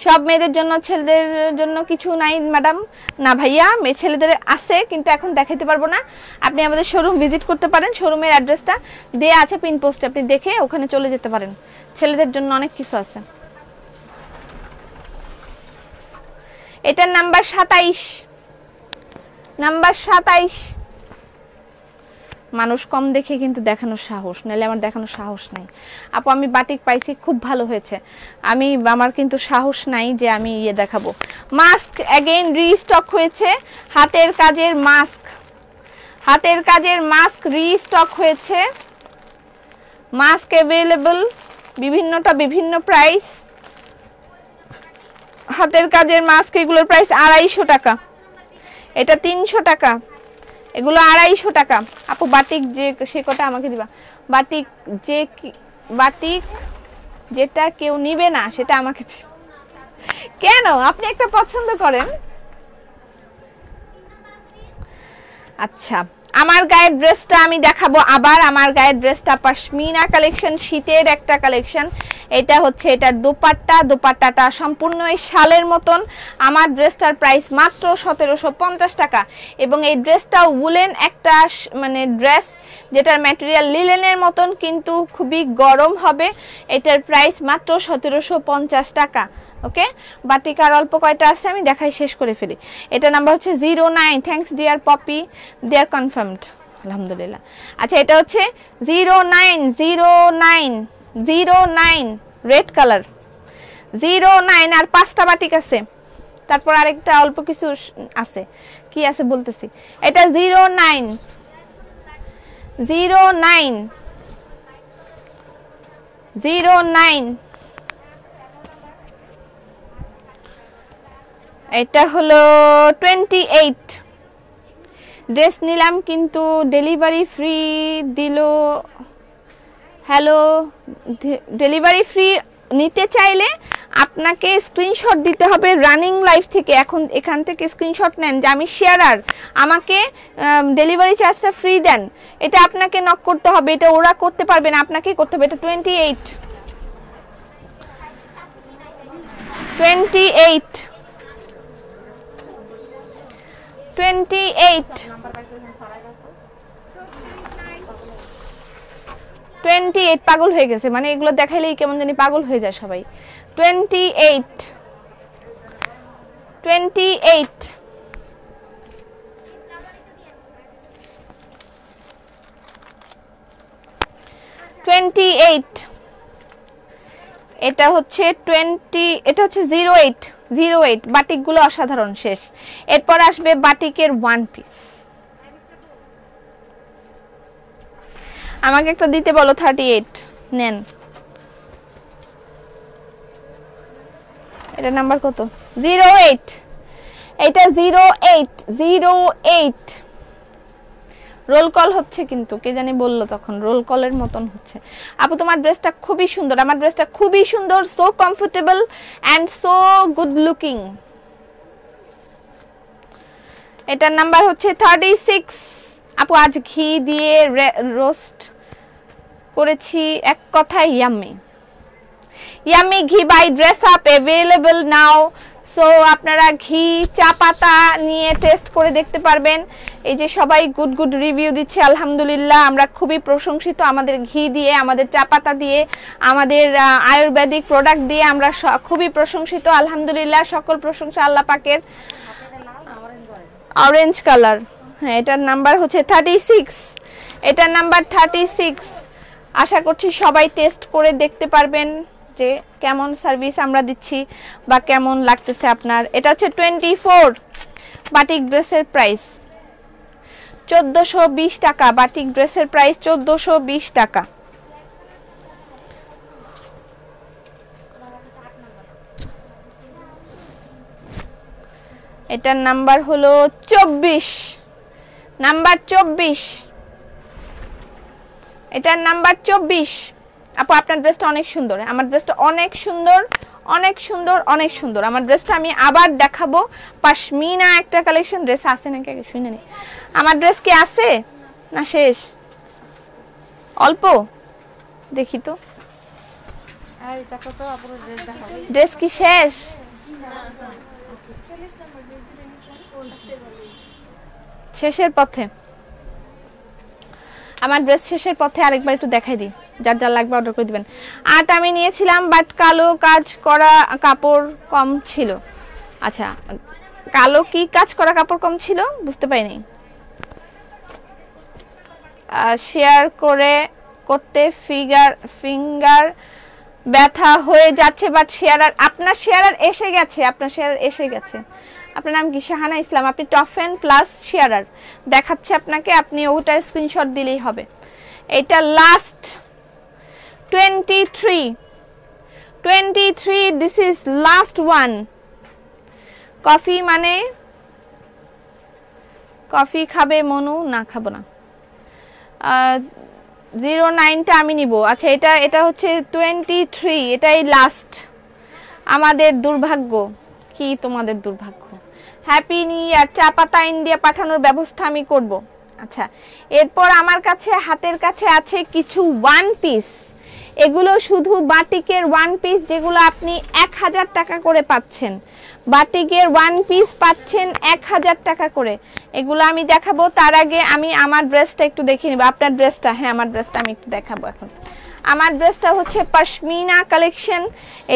সব মেয়েদের জন্য, ছেলেদের জন্য কিছু নাই ম্যাডাম? না ভাইয়া, মেয়ে ছেলেদের আছে, কিন্তু এখন দেখাতে পারবো না। আপনি আমাদের শোরুম ভিজিট করতে পারেন, শোরুমের অ্যাড্রেসটা দেয়া আছে পিন পোস্টে, আপনি দেখে ওখানে চলে যেতে পারেন। ছেলেদের জন্য অনেক কিছু আছে। এটার নাম্বার 27। নাম্বার 27। মানুষ কম দেখে কিন্তু দেখানোর সাহস, নাহলে আমার দেখানোর সাহস নাই। আপু আমি বাটিক পাইছি, খুব ভালো হয়েছে। আমার কিন্তু সাহস নাই যে আমি ইয়ে দেখাবো। মাস্ক অ্যাগেইন রিস্টক হয়েছে, হাতের কাজের মাস্ক। হাতের কাজের মাস্ক রিস্টক হয়েছে। মাস্ক অ্যাভেলেবল, বিভিন্নটা বিভিন্ন প্রাইস। হাতের কাজের মাস্ক, এগুলোর প্রাইস 250 টাকা। এটা 300 টাকা, এগুলো 250 টাকা। আপু বাটিক যে সে কটা আমাকে দিবা। বাটিক যেটা কেউ নিবে না সেটা আমাকে কেন? আপনি একটা পছন্দ করেন। আচ্ছা, আমার গায়ের ড্রেসটা আমি দেখাবো আবার। আমার গায়ের ড্রেসটা পশমিনা কালেকশন, শীতের একটা কালেকশন। এটা হচ্ছে এটার দোপাট্টাটা সম্পূর্ণ এই শালের মতন। আমার ড্রেসটার প্রাইস মাত্র 1750 টাকা। এবং এই ড্রেসটা উলেন একটা মানে ড্রেস, যেটার ম্যাটেরিয়াল লিলেনের মতন, কিন্তু খুবই গরম হবে। এটার প্রাইস মাত্র 1750 টাকা। ওকে, বাটিক আর অল্প কয়টা আছে, আমি দেখাই শেষ করে ফেলি। এটা নাম্বার হচ্ছে 09। থ্যাঙ্কস ডিয়ার পপি, দে আর কনফার্মড, আলহামদুলিল্লাহ। আচ্ছা, এটা হচ্ছে 09 রেড কালার 09। আর 5টা বাটিক আছে, তারপর আরেকটা অল্প কিছু আছে, কি আছে বলতেছি। এটা 09 এটা হলো 28। ড্রেস নিলাম কিন্তু ডেলিভারি ফ্রি দিল। হ্যালো, ডেলিভারি ফ্রি নিতে চাইলে আপনাকে স্ক্রিনশট দিতে হবে রানিং লাইফ থেকে। এখান থেকে স্ক্রিনশট নেন যে আমি শেয়ারার, আমাকে ডেলিভারি চার্জটা ফ্রি দেন। এটা আপনাকে নক করতে হবে, এটা ওরা করতে পারবে না, আপনাকেই করতে হবে। এটা 28। 28 28 পাগল হয়ে গেছে, মানে এগুলো দেখাইলেই কেমন জানি পাগল হয়ে যায় সবাই। 28 28 28 এটা হচ্ছে 20, এটা হচ্ছে 08 08 বাটিকগুলো অসাধারণ শেষ। এরপর আসবে বাটিকের ওয়ান পিস। আমাকে একটা দিতে বলো 38 নেন। এটা নাম্বার কত? 08, এটা 08 08 রোল কল হচ্ছে, কিন্তু কে জানি বললো তখন রোল কলের মতন হচ্ছে। আপু তোমার ড্রেসটা খুবই সুন্দর, আমার ড্রেসটা খুবই সুন্দর, so comfortable and so good looking. এটার নাম্বার হচ্ছে 36। আপু আজ ঘি দিয়ে রোস্ট করেছি, এক কথায় yummy yummy ghee by dress up available now. So আপনারা ঘি চা পাতা নিয়ে টেস্ট করে দেখতে পারবেন। এই যে সবাই গুড গুড রিভিউ দিচ্ছে, আলহামদুলিল্লাহ আমরা খুবই প্রশংসিত। আমাদের ঘি দিয়ে, আমাদের চা পাতা দিয়ে, আমাদের আয়ুর্বেদিক প্রোডাক্ট দিয়ে আমরা খুবই প্রশংসিত, আলহামদুলিল্লাহ। সকল প্রশংসা আল্লাহ পাকের। অরেঞ্জ কালার, হ্যাঁ এটার নাম্বার হচ্ছে 36, এটার নাম্বার 36। আশা করছি সবাই টেস্ট করে দেখতে পারবেন যে কেমন সার্ভিস আমরা দিচ্ছি বা কেমন লাগতেছে আপনার। এটা হচ্ছে 24 বাটিক ড্রেসের প্রাইস 1420 টাকা। বাটিক ড্রেসের প্রাইস 1420 টাকা। এটার নাম্বার হলো 24, নাম্বার 24, এটার নাম্বার 24। আপু আপনার ড্রেসটা অনেক সুন্দর, আমার ড্রেসটা অনেক সুন্দর, অনেক সুন্দর, অনেক সুন্দর। আমার ড্রেসটা আমি আবার দেখাবো। পশমিনা একটা কালেকশন ড্রেস আছে নাকি আগে শুনে নি। আমার ড্রেস কি আছে না শেষ? অল্প দেখি তো, ড্রেস কি শেষ? শেষের পথে, আমার ড্রেস শেষের পথে। আরেকবার একটু দেখাই দিই, যার যার লাগবে অর্ডার করে দিবেন। 8 আমি নিয়েছিলাম, বাট কালো কাজ করা কাপড় কম ছিল। আচ্ছা, কালো কি কাজ করা কাপড় কম ছিল বুঝতে পাইনি। শেয়ার করতে ফিঙ্গার ব্যথা হয়ে যাচ্ছে, বাট শেয়ারার, আপনার শেয়ারার এসে গেছে, আপনার শেয়ারার এসে গেছে। আপনার নাম কি? শাহানা ইসলাম। আপনি টফেন প্লাস শেয়ারার দেখাচ্ছে আপনাকে, আপনি ওটার স্ক্রিনশট দিলেই হবে। এটা last 23, this is last one. Coffee মানে কফি খাবে মনু? না খাবো না। 09টা আমি নিব। আচ্ছা এটা হচ্ছে 23, এটাই লাস্ট। আমাদের দুর্ভাগ্য কি তোমাদের দুর্ভাগ্য। হ্যাপি নিউ ইয়ার। চা পাতা ইন্ডিয়া পাঠানোর ব্যবস্থা আমি করব। আচ্ছা, এরপর আমার কাছে হাতের কাছে আছে কিছু ওয়ান পিস। এগুলো শুধু বাটিকের ওয়ান পিস, যেগুলো আপনি 1000 টাকা করে পাচ্ছেন। বাটিকের ওয়ান পিস পাচ্ছেন 1000 টাকা করে। এগুলো আমি দেখাবো, তার আগে আমি আমার ড্রেসটা একটু দেখিয়ে নিব। আপনার ড্রেসটা, হ্যাঁ আমার ড্রেসটা আমি একটু দেখাবো এখন। আমার ড্রেসটা হচ্ছে পশমিনা কালেকশন।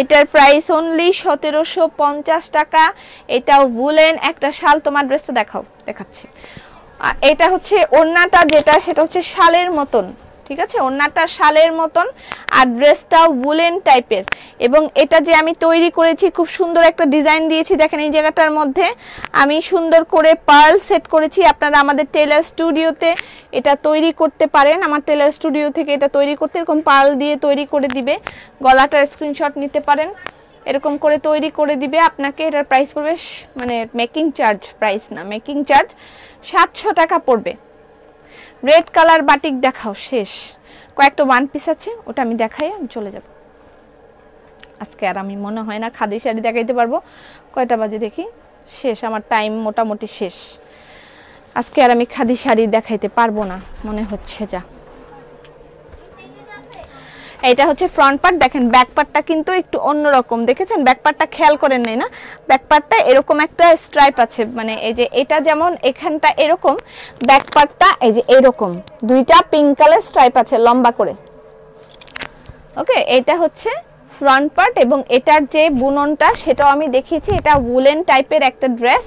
এটার প্রাইস অনলি 1750 টাকা। এটাও উলেন একটা শাল। তোমার ড্রেসটা দেখাচ্ছি। এটা হচ্ছে ওড়নাটা, যেটা সেটা হচ্ছে শালের মতন, ঠিক আছে, ওড়নাটা শালের মতন, আর ড্রেসটা উলেন টাইপের। এবং এটা যে আমি তৈরি করেছি, খুব সুন্দর একটা ডিজাইন দিয়েছি। দেখেন এই জায়গাটার মধ্যে আমি সুন্দর করে পার্ল সেট করেছি। আপনারা আমাদের টেলার স্টুডিওতে এটা তৈরি করতে পারেন। আমার টেলার স্টুডিও থেকে এটা তৈরি করতে এরকম পার্ল দিয়ে তৈরি করে দিবে। গলাটার স্ক্রিনশট নিতে পারেন, এরকম করে তৈরি করে দিবে আপনাকে। এটার প্রাইস পড়বে, মানে মেকিং চার্জ, প্রাইস না, মেকিং চার্জ 700 টাকা পড়বে। রেড কালার বাটিক দেখাও, শেষ। কয়েকটা ওয়ান পিস আছে, ওটা আমি দেখাই, আমি চলে যাব। আজকে আর আমি মনে হয় না খাদি শাড়ি দেখাইতে পারবো। কয়টা বাজে দেখি, শেষ, আমার টাইম মোটামুটি শেষ। আজকে আর আমি খাদি শাড়ি দেখাইতে পারবো না মনে হচ্ছে। যা, এটা হচ্ছে ফ্রন্ট পার্ট। দেখেন ব্যাক পার্টটা কিন্তু একটু অন্যরকম, দেখেছেন ব্যাক পার্টটা খেয়াল করেন নাই না? ব্যাক পার্টটা এরকম একটা স্ট্রাইপ আছে, মানে এই যে এটা যেমন এখানটা এরকম, ব্যাক পার্টটা এই যে এরকম দুইটা পিঙ্ক কালার স্ট্রাইপ আছে লম্বা করে। ওকে, এটা হচ্ছে ফ্রন্ট পার্ট এবং এটার যে বুননটা সেটাও আমি দেখিয়েছি। এটা উলেন টাইপের একটা ড্রেস,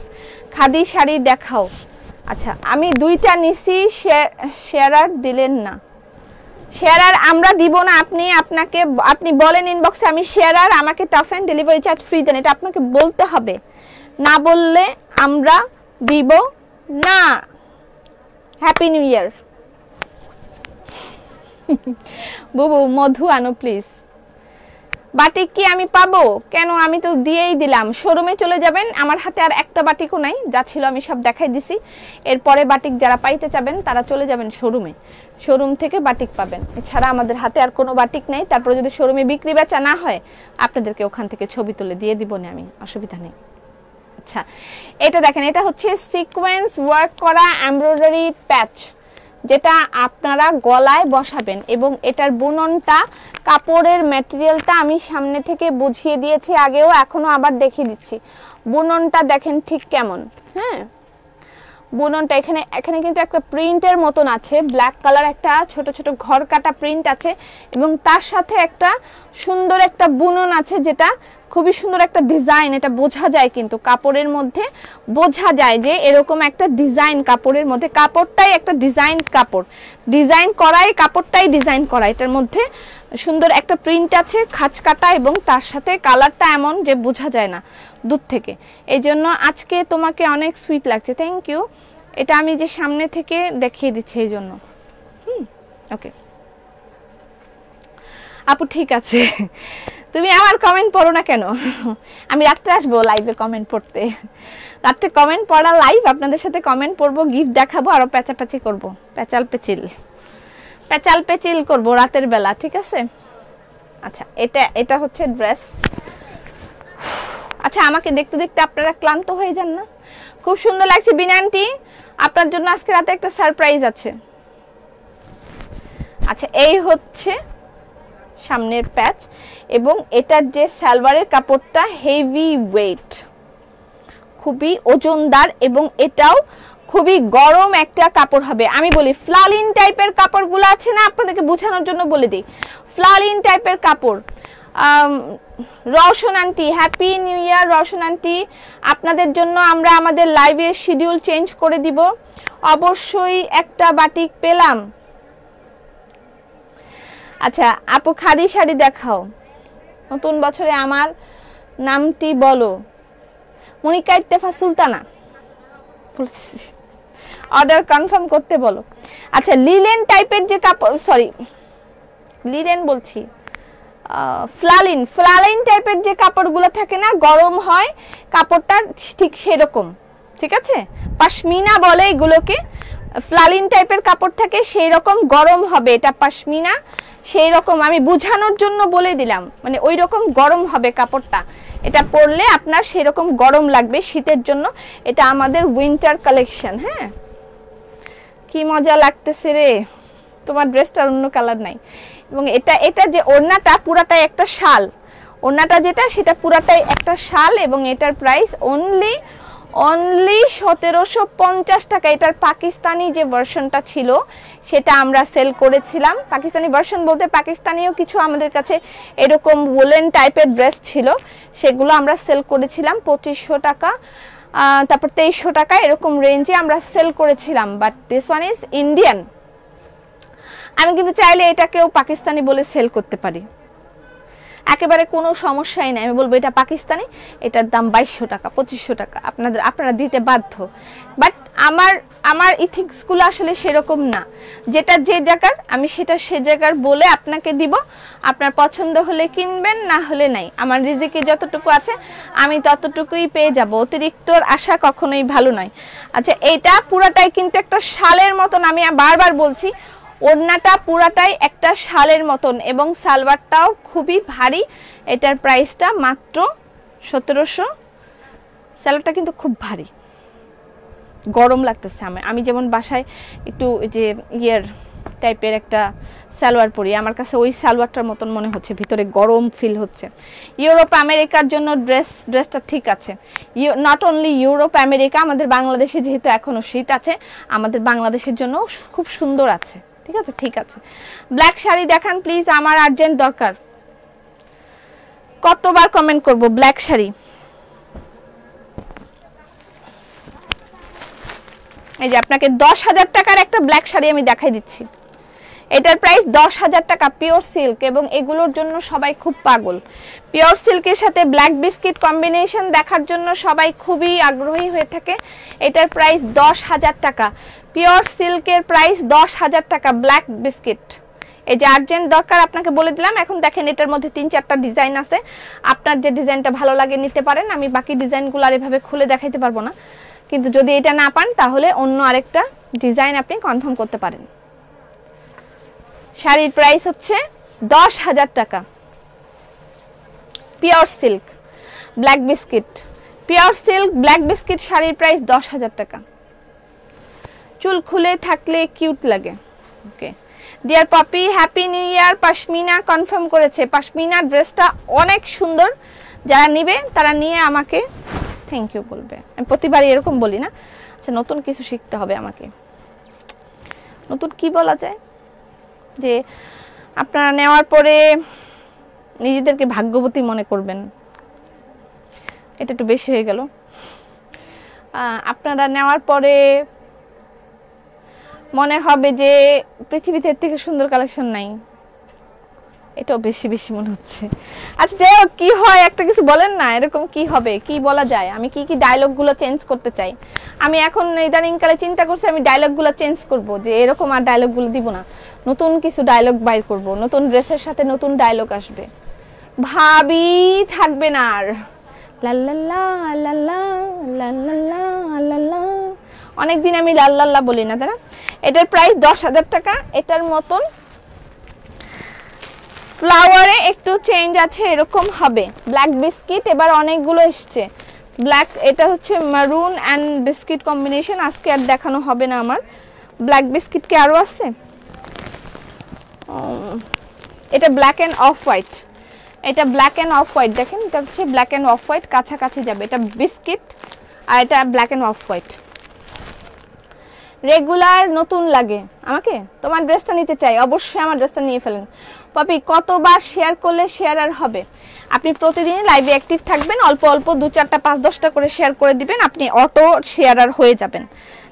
খাদি শাড়ি দেখাও। আচ্ছা, আমি দুইটা নিছি, শেয়ারার দিলেন না। শেয়ারার আমরা দিব না, আপনি বলেন ইনবক্সে আমি শেয়ারার, আমাকে top and delivery charge free দেন, এটা আপনাকে বলতে হবে, না বললে আমরা দিব না। Happy new year. বুবু মধু আনো প্লিজ। বাটিক কি আমি পাবো? কেন, আমি তো দিয়েই দিলাম। শোরুমে চলে যাবেন, আমার হাতে আর একটা বাটিকও নাই, যা ছিল আমি সব দেখাই দিছি। এরপরে বাটিক যারা পাইতে চাবেন তারা চলে যাবেন শোরুমে, শোরুম থেকে বাটিক পাবেন। এছাড়া আমাদের হাতে আর কোনো বাটিক নেই। তারপরে যদি শোরুমে বিক্রি বেচা না হয় আপনাদেরকে ওখান থেকে ছবি তুলে দিয়ে দিব না, আমি অসুবিধা নেই। আচ্ছা, এটা দেখেন, এটা হচ্ছে সিকোয়েন্স ওয়ার্ক করা এমব্রয়ডারি প্যাচ, যেটা আপনারা গলায় বসাবেন এবং এটার বুননটা, কাপড়ের ম্যাটেরিয়ালটা আমি সামনে থেকে বুঝিয়ে দিয়েছি আগেও, এখনো আবার দেখিয়ে দিচ্ছি। বুননটা দেখেন ঠিক কেমন। হ্যাঁ, বুননটা এখানে কিন্তু একটা প্রিন্টের মতন আছে, ব্ল্যাক কালার একটা ছোট ছোট ঘর কাটা প্রিন্ট আছে এবং তার সাথে একটা সুন্দর একটা বুনন আছে, যেটা খুবই সুন্দর একটা ডিজাইন। এটা বোঝা যায়, কিন্তু কাপড়ের মধ্যে বোঝা যায় যে এরকম একটা ডিজাইন কাপড়ের মধ্যে, কাপড়টাই একটা ডিজাইন কাপড়, ডিজাইন করাই কাপড়টাই ডিজাইন করা। এটার মধ্যে সুন্দর একটা প্রিন্ট আছে, খাঁচ কাটা, এবং তার সাথে কালারটা এমন যে বোঝা যায় না দূর থেকে। এই জন্য আজকে তোমাকে অনেক সুইট লাগছে, থ্যাংক ইউ। এটা আমি যে সামনে থেকে দেখিয়ে দিচ্ছি এই জন্য। ওকে আপু, ঠিক আছে। তুমি আমার কমেন্ট পড়ো না কেন? আমি রাত্রে আসবো লাইভে কমেন্ট পড়তে, রাত্রে কমেন্ট পড়া লাইভ, আপনাদের সাথে কমেন্ট পড়বো, গিফট দেখাবো, আরো পেঁচাপেচি করবো, পেঁচাল পেচিল করবো রাতের বেলা, ঠিক আছে? আচ্ছা, এটা হচ্ছে ড্রেস। আচ্ছা, আমাকে দেখতে দেখতে আপনারা ক্লান্ত হয়ে যান না? খুব সুন্দর লাগছে বিনা আন্টি, আপনার জন্য আজকে রাতে একটা সারপ্রাইজ আছে। আচ্ছা, এই হচ্ছে সামনের প্যাচ এবং এটার যে সালোয়ারের কাপড়টা হেভি ওয়েট, খুবই ওজনদার এবং এটাও খুবই গরম একটা কাপড় হবে। আমি বলি ফ্লালিন টাইপের কাপড়গুলো আছে না, আপনাদেরকে বোঝানোর জন্য বলে দিই, ফ্লালিন টাইপের কাপড়। Roshan aunty, happy new year Roshan aunty. আপনাদের জন্য আমরা আমাদের লাইভের শিডিউল চেঞ্জ করে দিব। অবশ্যই একটা বাটিক পেলাম। আচ্ছা আপু, খাদি শাড়ি দেখাও, নতুন বছরে আমার নামটি বলো। মনিকা ইত্তেফা সুলতানা, অর্ডার কনফার্ম করতে বলো। আচ্ছা, লিলেন টাইপের যে কাপড়, সরি লিলেন বলছি, ফ্লালিন টাইপের যে কাপড়গুলো থাকে না, গরম হয় কাপড়টা, ঠিক সেরকম, ঠিক আছে? পশমিনা বলে এগুলোকে, ফ্লালিন টাইপের কাপড় থাকে, সেই রকম গরম হবে এটা পশমিনা, সেই রকম আমি বোঝানোর জন্য বলে দিলাম, মানে ওই রকম গরম হবে কাপড়টা। এটা পরলে আপনার সেরকম গরম লাগবে শীতের জন্য। এটা আমাদের উইন্টার কালেকশন। হ্যাঁ, কি মজা লাগতেছে রে, তোমার ড্রেসটার অন্য কালার নাই। এবং এটা যে ওড়নাটা পুরাটাই একটা শাল, ওড়নাটা যেটা সেটা পুরাটাই একটা শাল এবং এটার প্রাইস অনলি 1750 টাকা। এটার পাকিস্তানি যে ভার্সনটা ছিল সেটা আমরা সেল করেছিলাম। পাকিস্তানি ভার্সন বলতে পাকিস্তানিও কিছু আমাদের কাছে এরকম ওলেন টাইপের ড্রেস ছিল, সেগুলো আমরা সেল করেছিলাম 2500 টাকা, তারপর 2300 টাকা, এরকম রেঞ্জে আমরা সেল করেছিলাম। But this one is Indian. আমি কিন্তু চাইলে এটাকেও পাকিস্তানি বলে সেল করতে পারি, একেবারে কোনো সমস্যাই নাই। আমি বলবো এটা পাকিস্তানি, এটার দাম 2200 টাকা, 2500 টাকা, আপনারা দিতে বাধ্য। বাট আমার ইথিক্সগুলো আসলে সেরকম না, যেটা যে জায়গার আমি সেটা সে জায়গার বলে আপনাকে দিব। আপনার পছন্দ হলে কিনবেন, না হলে নাই। আমার রিজিকে যতটুকু আছে আমি ততটুকুই পেয়ে যাব, অতিরিক্তর আশা কখনোই ভালো নয়। আচ্ছা, এইটা পুরাটাই কিন্তু একটা শালের মতন, আমি বারবার বলছি, ওড়নাটা পুরাটাই একটা শালের মতন এবং সালোয়ারটাও খুবই ভারী। এটার প্রাইসটা মাত্র 1700। সালোয়ারটা কিন্তু খুব ভারী, গরম লাগতেছে। আমি যেমন বাসায় একটু যে টাইপের একটা সালোয়ার পরি, আমার কাছে ওই সালোয়ারটার মতন মনে হচ্ছে, ভিতরে গরম ফিল হচ্ছে। ইউরোপ আমেরিকার জন্য ড্রেসটা ঠিক আছে, নট অনলি ইউরোপ আমেরিকা, আমাদের বাংলাদেশে যেহেতু এখনো শীত আছে, আমাদের বাংলাদেশের জন্য খুব সুন্দর আছে, ঠিক আছে, ঠিক আছে। ব্ল্যাক শাড়ি দেখান প্লিজ, আমার আর্জেন্ট দরকার। কতবার কমেন্ট করব ব্ল্যাক শাড়ি? এই যে আপনাকে 10,000 টাকার একটা ব্ল্যাক শাড়ি আমি দেখাই দিচ্ছি। এটার প্রাইস 10,000 টাকা, পিওর সিল্ক, এবং এগুলোর জন্য সবাই খুব পাগল। পিওর সিল্কের সাথে ব্ল্যাক বিস্কিট কম্বিনেশন দেখার জন্য সবাই খুবই আগ্রহী হয়ে থাকে। এটার প্রাইস 10,000 টাকা, পিওর সিল্কের প্রাইস 10,000 টাকা, ব্ল্যাক বিস্কিট। এই যে আর্জেন্ট দরকার আপনাকে বলে দিলাম। এখন দেখেন এটার মধ্যে 3-4টা ডিজাইন আছে, আপনার যে ডিজাইনটা ভালো লাগে নিতে পারেন। আমি বাকি ডিজাইনগুলো আর এভাবে খুলে দেখাইতে পারবো না, কিন্তু যদি এটা না পান তাহলে অন্য আরেকটা ডিজাইন আপনি কনফার্ম করতে পারেন। শাড়ির প্রাইস হচ্ছে 10,000 টাকা, pure silk black biscuit, pure silk black biscuit শাড়ির প্রাইস 10,000 টাকা। চুল খুলে থাকলে কিউট লাগে। Okay dear Poppy, happy new year. Pashmina confirm করেছে, পশমিনা ড্রেসটা অনেক সুন্দর, যারা নিবে তারা নিয়ে আমাকে থ্যাংক ইউ বলবে। আমি প্রতিবারই এরকম বলি না, আচ্ছা নতুন কিছু শিখতে হবে আমাকে। নতুন কি বলা যায়, যে আপনারা নেওয়ার পরে নিজেদেরকে ভাগ্যবতী মনে করবেন, এটা একটু বেশি হয়ে গেল। আপনারা নেওয়ার পরে মনে হবে যে পৃথিবীতে এর থেকে সুন্দর কালেকশন নাই, এটাও বেশি বেশি মনে হচ্ছে। আচ্ছা যাই হোক, কি হয় একটা কিছু বলেন না, এরকম কি হবে, কি বলা যায়, আমি কি কি ডায়লগগুলো চেঞ্জ করতে চাই। আমি এখন ইদানিংকালে চিন্তা করছি আমি ডায়লগগুলো চেঞ্জ করব, যে এরকম আর ডায়লগগুলো দিব না, নতুন কিছু ডায়লগ বাইর করব, নতুন ড্রেসের সাথে নতুন ডায়লগ আসবে, ভাবি থাকবে না আর। লাল্লাল্লা লাল্লা লাল্লাল্লা লাল্লা, অনেকদিন আমি লাল্লাল্লা বলি না, তাই না? এটার প্রাইস 10,000 টাকা। এটার মতন ফ্লাওয়ারে একটু চেঞ্জ আছে, এরকম হবে ব্ল্যাক বিস্কিট, এবার অনেকগুলো এসছে ব্ল্যাক। এটা হচ্ছে মারুন অ্যান্ড বিস্কিট কম্বিনেশন, আজকে আর দেখানো হবে না আমার। ব্ল্যাক বিস্কিট কি আরো আছে? এটা ব্ল্যাক অ্যান্ড অফ হোয়াইট, এটা ব্ল্যাক অ্যান্ড অফ হোয়াইট, দেখেন এটা হচ্ছে ব্ল্যাক অ্যান্ড অফ হোয়াইট, কাছাকাছি যাবে। এটা বিস্কিট আর এটা black and off white. Regular নতুন লাগে আমাকে, তোমার ড্রেসটা নিতে চাই, অবশ্যই আমার ড্রেসটা নিয়ে ফেলেন। পপি কতবার শেয়ার করলে শেয়ার আর হবে? আপনি প্রতিদিন লাইভে অ্যাক্টিভ থাকবেন, অল্প অল্প 2-4টা 5-10টা করে শেয়ার করে দিবেন, আপনি অটো শেয়ারার হয়ে যাবেন,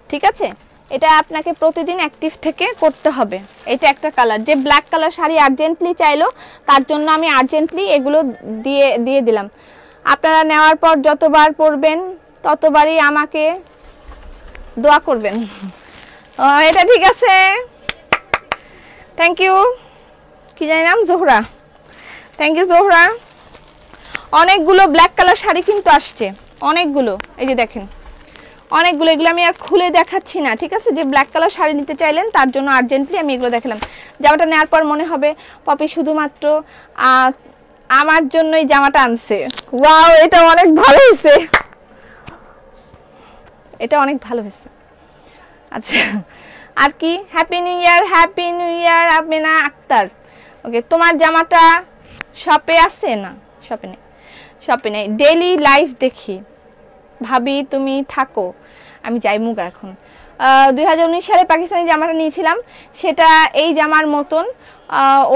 ঠিক আছে? এটা আপনাকে প্রতিদিন অ্যাক্টিভ থেকে করতে হবে। এটা একটা কালার, যে ব্ল্যাক কালার শাড়ি আর্জেন্টলি চাইলো তার জন্য আমি আর্জেন্টলি এগুলো দিয়ে দিলাম। আপনারা নেওয়ার পর যতবার পরবেন ততবারই আমাকে দোয়া করবেন। এটা ঠিক আছে, থ্যাংক ইউ। কি জানি নাম, জোহরা, থ্যাংক ইউ জোহরা। অনেকগুলো ব্ল্যাক কালার শাড়ি কিন্তু আসছে, অনেকগুলো, এই যে দেখেন অনেকগুলো, এগুলো আমি আর খুলে দেখাচ্ছি না, ঠিক আছে? যে ব্ল্যাক কালার শাড়ি নিতে চাইলেন তার জন্য আর্জেন্টলি আমি এগুলো দেখালাম। জামাটা নেওয়ার পর মনে হবে পপি শুধুমাত্র আমার জন্যই জামাটা আনছে। ওয়াও, এটা অনেক ভালো হয়েছে, এটা অনেক ভালো হয়েছে। আচ্ছা আর কি, happy new year, happy new year Amina Akter. Okay, তোমার জামাটা শপে আছে? না শপে নেই, শপে নেই। ডেইলি লাইফ দেখি, ভাবি তুমি থাকো, আমি যাই মুগা এখন। 2019 সালে পাকিস্তানি জামাটা নিয়েছিলাম, সেটা এই জামার মতন,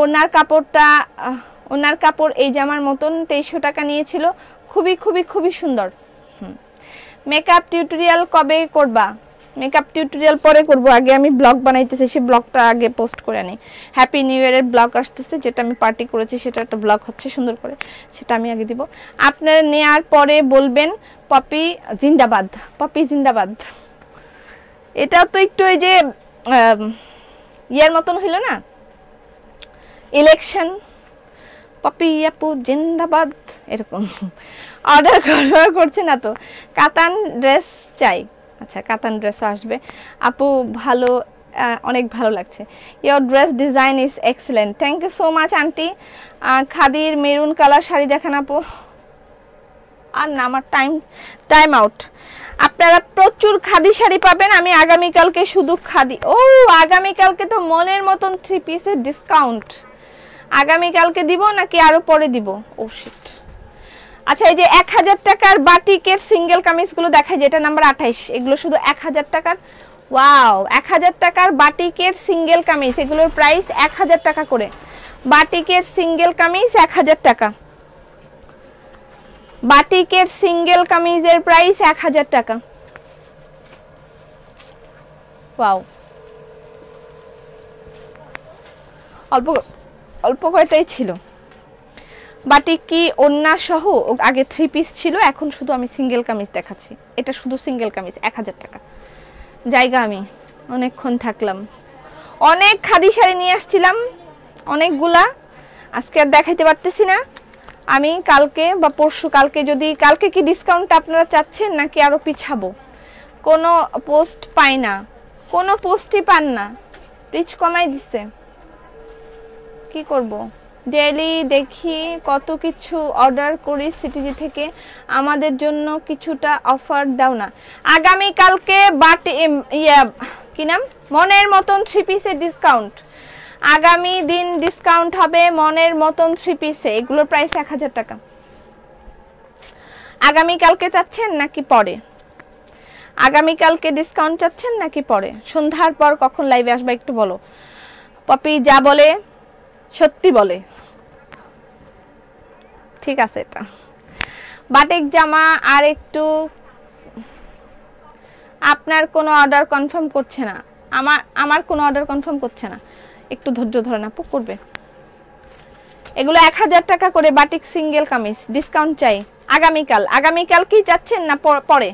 ওনার কাপড়টা, ওনার কাপড় এই জামার মতন, 2300 টাকা নিয়েছিল, খুবই খুবই খুবই সুন্দর। মেকআপ টিউটোরিয়াল কবে করবা? মেকআপ টিউটোরিয়াল পরে করব, আগে আমি ব্লগ বানাইতেছি, সেই ব্লগটা আগে পোস্ট করে আনি। হ্যাপি নিউ ইয়ারের ব্লগ আসতেছে, যেটা আমি পার্টি করেছি সেটা একটা ব্লগ হচ্ছে সুন্দর করে, সেটা আমি আগে দিব। আপনারা নেয়ার পরে বলবেন পপি জিন্দাবাদ, পপি জিন্দাবাদ। এটা তো একটু ওই যে ইয়ার মতন হইল না, ইলেকশন, পপি আপু জিন্দাবাদ এরকম। অর্ডার করছি না তো, কাতান ড্রেস চাই। আচ্ছা, কাতান ড্রেসও আসবে আপু, ভালো, অনেক ভালো লাগছে। Your dress design is excellent, thank you so much aunty. খাদির মেরুন কালার শাড়ি দেখান আপু। আর না, আমার টাইম আউট। আপনারা প্রচুর খাদি শাড়ি পাবেন। আমি আগামীকালকে শুধু খাদি, ও আগামীকালকে তো মনের মতন 3 পিসের ডিসকাউন্ট। আগামীকালকে দিব নাকি আরো পরে দিব? ও শিট। আচ্ছা, এই যে 1000 টাকার বাটিকের সিঙ্গেল কামিজগুলো দেখাই, যেটা নাম্বার 28, এগুলো শুধু 1000 টাকার। ওয়াও, 1000 টাকার বাটিকের সিঙ্গেল কামিজ, এগুলোর প্রাইস 1000 টাকা করে। বাটিকের সিঙ্গেল কামিজ 1000 টাকা। বাটিকের সিঙ্গেল কামিজের প্রাইস 1000 টাকা। ওয়াও, অল্প অল্প কয়টাই ছিল। বাটিক কি ওন্না সহ? আগে 3 পিস ছিল, এখন শুধু আমি সিঙ্গেল কামিজ দেখাচ্ছি। এটা শুধু সিঙ্গেল কামিজ 1000 টাকা। জায়গা আমি অনেকক্ষণ থাকলাম, অনেক খাদি শাড়ি নিয়ে আসছিলাম, অনেকগুলা। আজকে আর দেখাইতে পারতেছি না। আমি কালকে বা পরশু, কালকে কি ডিসকাউন্ট আপনারা চাচ্ছেন নাকি আরো পিছাবো? কোনো পোস্ট পাই না, কোনো পোস্টই পান না, রিচ কমাই দিচ্ছে। কি করব? ডেইলি দেখি কত কিছু অর্ডার করি সিটিজি থেকে, আমাদের জন্য কিছুটা অফার দাও না। আগামী কালকে কি নাম, মনের মতন 3 পিসের ডিসকাউন্ট। আগামী দিন ডিসকাউন্ট হবে মনের মতন 3 পিসে, এগুলোর প্রাইস 1000 টাকা। আগামী কালকে চাচ্ছেন নাকি পরে? আগামী কালকে ডিসকাউন্ট চাচ্ছেন নাকি পরে? সন্ধ্যার পর কখন লাইভে আসবে একটু বলো। পপি যা বলে সত্যি বলে, ঠিক আছে। এটা বাটিক জামা আর একটু, আপনার কোনো অর্ডার কনফার্ম করছে না, আমার কোনো অর্ডার কনফার্ম করছে না, একটু ধৈর্য ধরেন আপু, করবে। এগুলো 1000 টাকা করে বাটিক সিঙ্গেল কামিজ, ডিসকাউন্ট চাই। আগামীকাল কি যাচ্ছেন না পরে?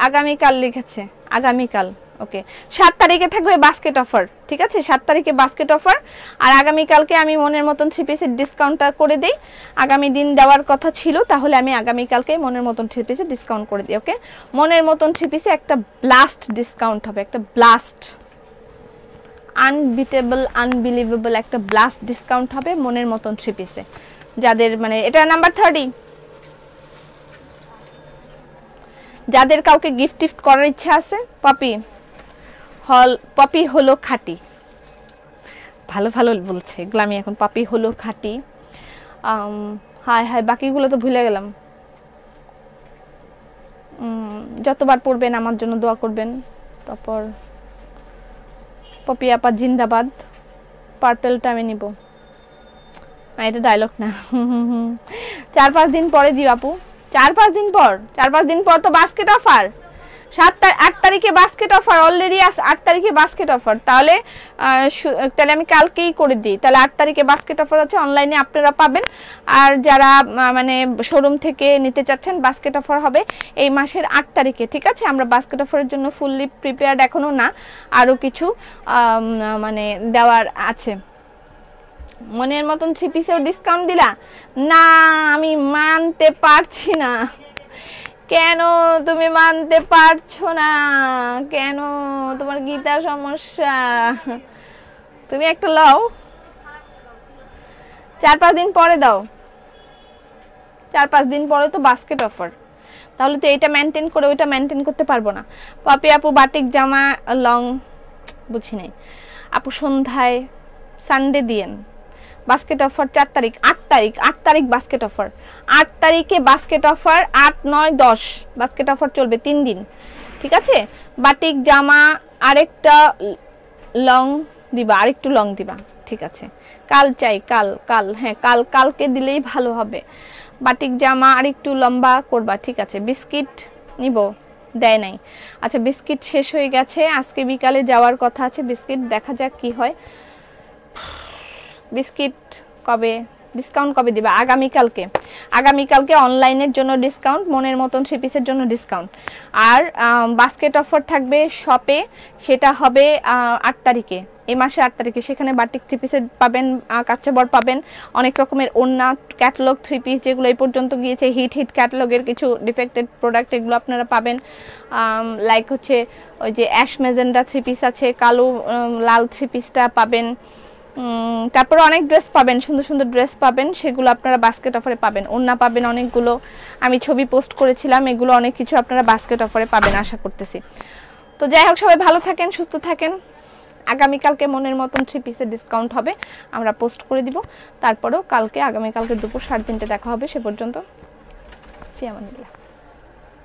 আগামীকাল লিখেছে, আগামীকাল। ওকে, 7 তারিখে থাকবে বাস্কেট অফার, ঠিক আছে? 7 তারিখে বাস্কেট অফার। আর আগামীকালকে আমি মনের মতন 3 পিসের ডিসকাউন্টটা করে দেই। আগামী দিন দেওয়ার কথা ছিল, তাহলে আমি আগামীকালকে মনের মতন 3 পিসের ডিসকাউন্ট করে দিই। ওকে, মনের মতন 3 পিসে একটা ব্লাস্ট ডিসকাউন্ট হবে, একটা ব্লাস্ট, আনবিটেবল, আনবিলিভেবল একটা ব্লাস্ট ডিসকাউন্ট হবে মনের মতন 3 পিসে। যাদের মানে এটা নাম্বার 30, যাদের কাউকে গিফট করার ইচ্ছা আছে, পপি হলো খাঁটি, ভালো ভালো বলছে এগুলো। আমি এখন পপি হলো খাঁটি। হায় বাকিগুলো তো ভুলে গেলাম। যতবার পড়বেন আমার জন্য দোয়া করবেন। তারপর পপি আপা জিন্দাবাদ, পার্পেলটা আমি নিব না, এটা ডায়লগ না। 4-5 দিন পরে দিও আপু, 4-5 দিন পর তো বাস্কেট অফার। 8 তারিখে বাস্কেট অফার অলরেডি আছে, 8 তারিখে বাস্কেট অফার। তাহলে আমি কালকেই করে দিই। তাহলে 8 তারিখে বাস্কেট অফার আছে, অনলাইনে আপনারা পাবেন। আর যারা মানে শোরুম থেকে নিতে চাচ্ছেন, বাস্কেট অফার হবে এই মাসের 8 তারিখে, ঠিক আছে? আমরা বাস্কেট অফারের জন্য ফুললি প্রিপেয়ার্ড এখনো না, আরো কিছু মানে দেওয়ার আছে। মনের মতন 3 পিসেও ডিসকাউন্ট দিলা না, আমি মানতে পারছি না। কেন তুমি মানতে পারছো না? কেন? তোমার গীতার সমস্যা। তুমি একটা লও, 4-5 দিন পরে দাও। 4-5 দিন পরে তো বাস্কেট অফার, তাহলে তো এটা মেনটেন করে ওইটা মেনটেন করতে পারবো না। পপি আপু বাটিক জামা লং, বুঝি নাই আপু। সন্ধ্যায় সানডে দিয়েন বাস্কেট অফার। 4 তারিখ, 8 তারিখ বাস্কেট অফার। 8 তারিখে বাস্কেট অফার, 8, 9, 10 বাস্কেট অফার চলবে 3 দিন, ঠিক আছে? বাটিক জামা আরেকটা লং দিবা, আরেকটু লং দিবা, ঠিক আছে? কাল চাই, কাল হ্যাঁ, কালকে দিলেই ভালো হবে। বাটিক জামা আরেকটু লম্বা করবা, ঠিক আছে? বিস্কিট নিব, দেয় নাই। আচ্ছা, বিস্কিট শেষ হয়ে গেছে, আজকে বিকালে যাওয়ার কথা আছে বিস্কিট, দেখা যাক কি হয়। বিস্কিট কবে ডিসকাউন্ট কবে দিবা? আগামীকালকে অনলাইনের জন্য ডিসকাউন্ট, মনের মতন 3 পিসের জন্য ডিসকাউন্ট। আর বাস্কেট অফার থাকবে শপে, সেটা হবে 8 তারিখে, এই মাসে 8 তারিখে। সেখানে বাটিক 3 পিসের পাবেন, কাঁচাবর পাবেন, অনেক রকমের ওন্না, ক্যাটালগ 3 পিস যেগুলো এই পর্যন্ত গিয়েছে, হিট ক্যাটালগের কিছু ডিফেক্টেড প্রোডাক্ট, এগুলো আপনারা পাবেন। লাইক হচ্ছে ওই যে অ্যাশ মেজেন্ডা 3 পিস আছে, কালো লাল 3 পিসটা পাবেন। তারপরে অনেক ড্রেস পাবেন, সুন্দর সুন্দর ড্রেস পাবেন, সেগুলো আপনারা বাস্কেট অফারে পাবেন। ওড়না পাবেন অনেকগুলো, আমি ছবি পোস্ট করেছিলাম, এগুলো অনেক কিছু আপনারা বাস্কেট অফারে পাবেন আশা করতেছি। তো যাই হোক, সবাই ভালো থাকেন, সুস্থ থাকেন। আগামীকালকে মনের মতন 3 পিসের ডিসকাউন্ট হবে, আমরা পোস্ট করে দিব। তারপরেও আগামীকালকে দুপুর 3:30 দেখা হবে। সে পর্যন্ত ফি আমানিল্লাহ।